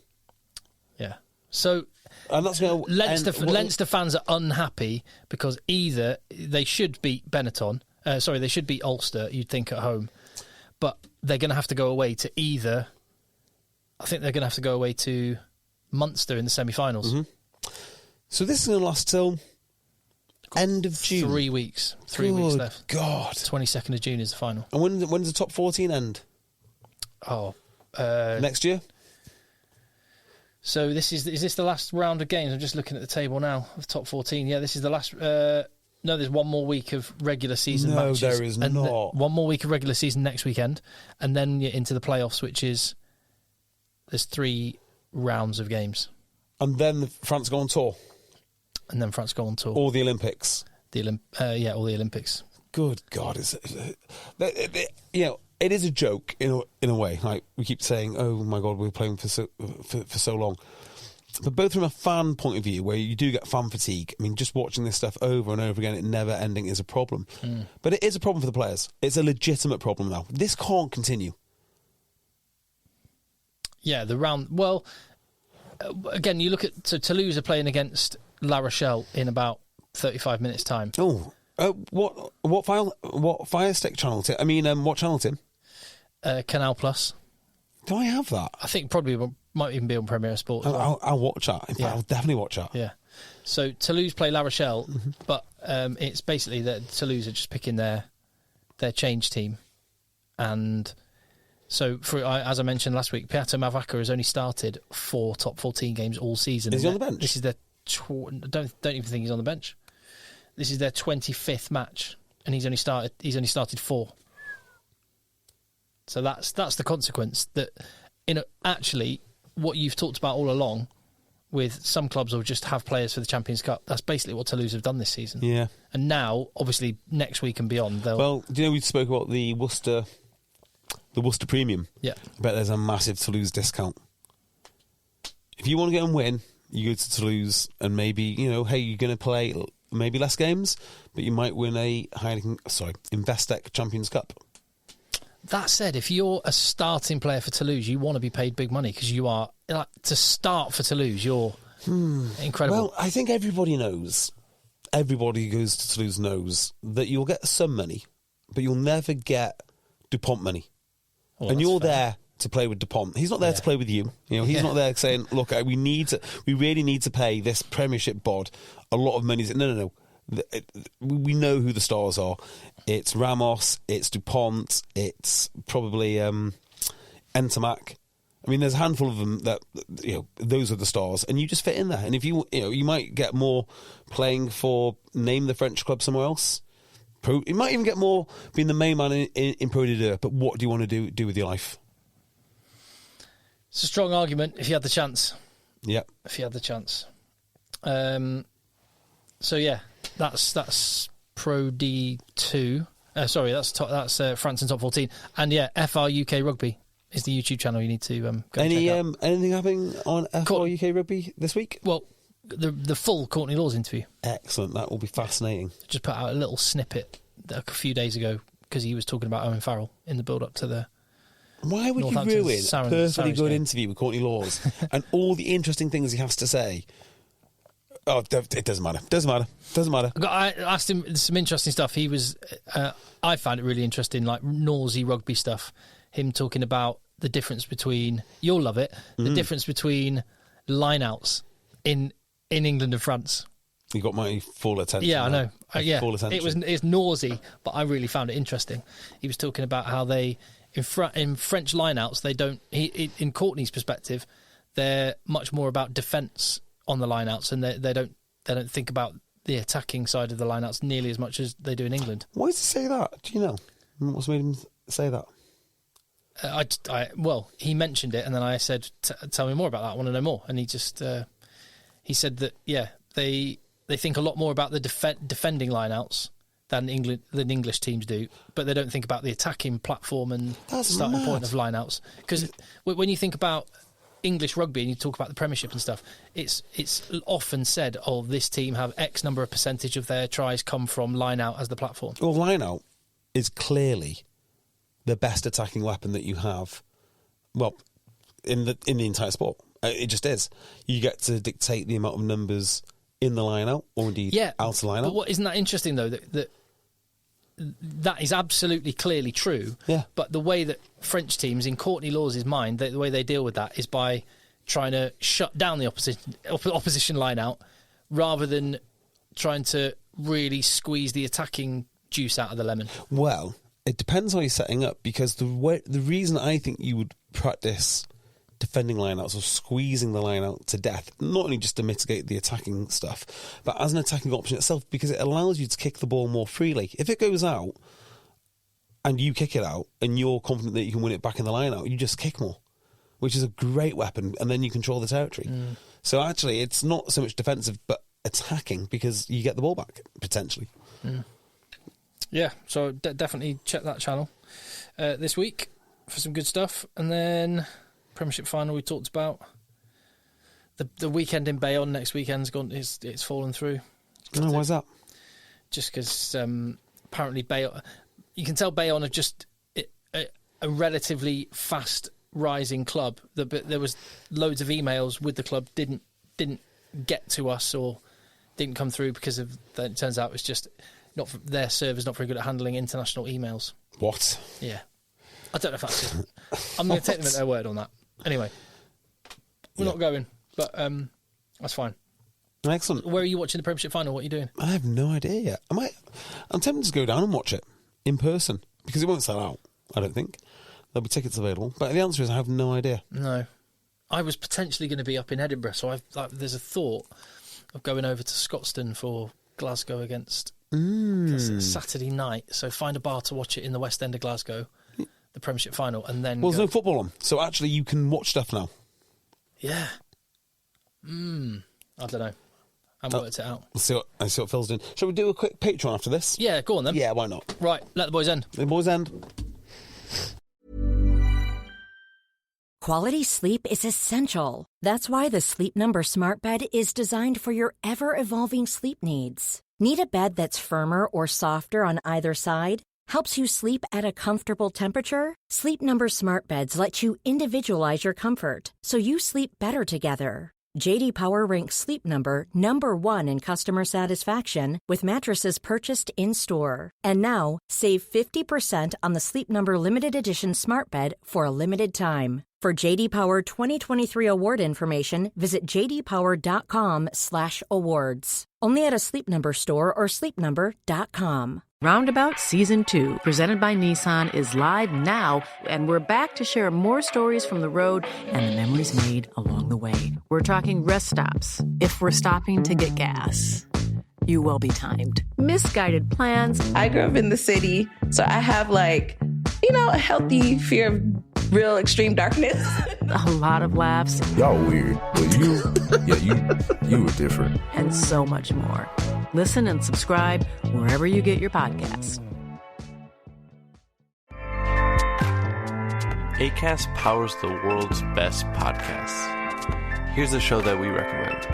Yeah. So... And that's Leinster fans are unhappy because either they should beat Benetton, they should beat Ulster, you'd think, at home, but they're going to have to go away to either I think they're going to have to go away to Munster in the semi-finals. Mm-hmm. So this is going to last till end of June. 3 weeks. 3 weeks left. God. 22nd of June is the final. And when does the top 14 end? Next year? So is this the last round of games? I'm just looking at the table now of top 14. Yeah, this is the last. No, there's one more week of regular season matches. No, there is not. One more week of regular season next weekend, and then you're into the playoffs, which is there's 3 rounds of games. And then France go on tour. Or the Olympics. All the Olympics. Good God, it is a joke in a way. Like we keep saying, "Oh my God, we're playing for so long." But both from a fan point of view, where you do get fan fatigue. I mean, just watching this stuff over and over again, it never ending is a problem. But it is a problem for the players. It's a legitimate problem now. This can't continue. Yeah, the round. Well, again, you look at Toulouse are playing against La Rochelle in about 35 minutes' time. Oh, what Fire Stick channel? What channel, Tim? Canal Plus. Do I have that? I think probably might even be on Premier Sport. I'll watch that. In fact, I'll definitely watch that. Yeah. So Toulouse play La Rochelle, but it's basically that Toulouse are just picking their change team, and so as I mentioned last week, Piato Mavaka has only started 4 top 14 games all season. Is he on the bench? This is their don't even think he's on the bench. This is their 25th match, and he's only started 4. So that's the consequence. That actually what you've talked about all along, with some clubs will just have players for the Champions Cup. That's basically what Toulouse have done this season. Yeah. And now, obviously, next week and beyond, they'll. Well, do you know we spoke about the Worcester Premium? Yeah. I bet there's a massive Toulouse discount. If you want to go and win, you go to Toulouse, and maybe hey, you're going to play maybe less games, but you might win a Investec Champions Cup. That said, if you're a starting player for Toulouse, you want to be paid big money because you are to start for Toulouse. You're incredible. Well, I think everybody knows. Everybody who goes to Toulouse knows that you'll get some money, but you'll never get Dupont money. Well, and you're fair. There to play with Dupont. He's not there to play with you. He's not there saying, "Look, we really need to pay this Premiership bod a lot of money." No. We know who the stars are. It's Ramos, it's Dupont, it's probably Entomac. I mean, there's a handful of them that those are the stars, and you just fit in there. And if you might get more playing for name the French club somewhere else. You might even get more being the main man in Pro D2. But what do you want to do with your life? It's a strong argument. If you had the chance, yeah. If you had the chance, so yeah. That's Pro D2. Sorry, that's France in top 14. And yeah, FR UK Rugby is the YouTube channel you need to go check out. Anything happening on FR UK Rugby this week? Well, the full Courtney Laws interview. Excellent. That will be fascinating. Just put out a little snippet a few days ago because he was talking about Owen Farrell in the build-up to the. Why would you ruin a perfectly good interview with Courtney Laws and all the interesting things he has to say? Oh, it doesn't matter. Doesn't matter. I asked him some interesting stuff. He was, I found it really interesting, like Norsey rugby stuff. Him talking about the difference between, you'll love it, the difference between lineouts in England and France. You got my full attention. Yeah, I know. Full attention. It's Norsey, but I really found it interesting. He was talking about how they, in French lineouts, they don't. In Courtney's perspective, they're much more about defence on the lineouts, and they don't think about the attacking side of the lineouts nearly as much as they do in England. Why does he say that? Do you know what's made him say that? Well, he mentioned it, and then I said, "Tell me more about that. I want to know more." And he just he said that they think a lot more about the defending lineouts than English teams do, but they don't think about the attacking platform and starting point of lineouts. Because when you think about English rugby and you talk about the Premiership and stuff, it's often said, "Oh, this team have X number of percentage of their tries come from line out as the platform." Well, line out is clearly the best attacking weapon that you have. Well, in the entire sport, it just is. You get to dictate the amount of numbers in the line out, or indeed out of the line out. But isn't that interesting though? That that is absolutely clearly true. Yeah. But the way that French teams, in Courtney Lawes' mind, the way they deal with that is by trying to shut down the opposition line out rather than trying to really squeeze the attacking juice out of the lemon. Well, it depends how you're setting up, because the reason I think you would practice defending lineouts or squeezing the line out to death, not only just to mitigate the attacking stuff, but as an attacking option itself, because it allows you to kick the ball more freely. If it goes out and you kick it out and you're confident that you can win it back in the line out, you just kick more, which is a great weapon, and then you control the territory. So actually, it's not so much defensive, but attacking, because you get the ball back, potentially. Yeah, so definitely check that channel this week for some good stuff. And then Premiership final we talked about. The weekend in Bayonne next weekend's gone. It's fallen through. No, why's that? Just because apparently Bayonne, you can tell Bayonne are just a relatively fast rising club. There was loads of emails with the club didn't get to us or didn't come through because of. It turns out it's just not their server's not very good at handling international emails. What? Yeah, I don't know if that's it. I'm going to take them at their word on that. Anyway, we're not going, but that's fine. Excellent. Where are you watching the Premiership final? What are you doing? I have no idea yet. I'm tempted to go down and watch it in person, because it won't sell out, I don't think. There'll be tickets available. But the answer is I have no idea. No. I was potentially going to be up in Edinburgh, so there's a thought of going over to Scotstoun for Glasgow against Saturday night. So find a bar to watch it in the West End of Glasgow, the Premiership final, and then there's no football on, so actually you can watch stuff now. Yeah. I don't know. I haven't worked it out. I see what Phil's doing. Shall we do a quick Patreon after this? Yeah, go on then. Yeah, why not? Right, let the boys end. The boys end. Quality sleep is essential. That's why the Sleep Number Smart Bed is designed for your ever-evolving sleep needs. Need a bed that's firmer or softer on either side? Helps you sleep at a comfortable temperature? Sleep Number Smart Beds let you individualize your comfort, so you sleep better together. J.D. Power ranks Sleep Number number 1 in customer satisfaction with mattresses purchased in-store. And now, save 50% on the Sleep Number Limited Edition Smart Bed for a limited time. For J.D. Power 2023 award information, visit jdpower.com/awards. Only at a Sleep Number store or sleepnumber.com. Roundabout Season 2, presented by Nissan, is live now, and we're back to share more stories from the road and the memories made along the way. We're talking rest stops, if we're stopping to get gas. You will be timed. Misguided plans. I grew up in the city, so I have a healthy fear of real extreme darkness. A lot of laughs. Y'all weird, but you were different. And so much more. Listen and subscribe wherever you get your podcasts. Acast powers the world's best podcasts. Here's a show that we recommend.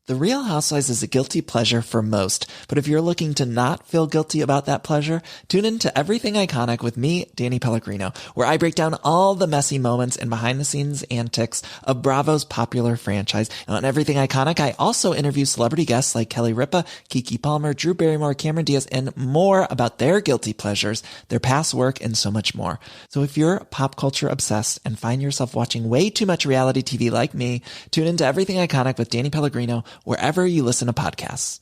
The Real Housewives is a guilty pleasure for most, but if you're looking to not feel guilty about that pleasure, tune in to Everything Iconic with me, Danny Pellegrino, where I break down all the messy moments and behind-the-scenes antics of Bravo's popular franchise. And on Everything Iconic, I also interview celebrity guests like Kelly Ripa, Keke Palmer, Drew Barrymore, Cameron Diaz, and more about their guilty pleasures, their past work, and so much more. So if you're pop culture obsessed and find yourself watching way too much reality TV like me, tune into Everything Iconic with Danny Pellegrino, wherever you listen to podcasts.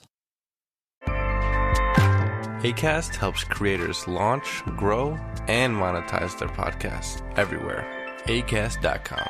Acast helps creators launch, grow, and monetize their podcasts everywhere. Acast.com.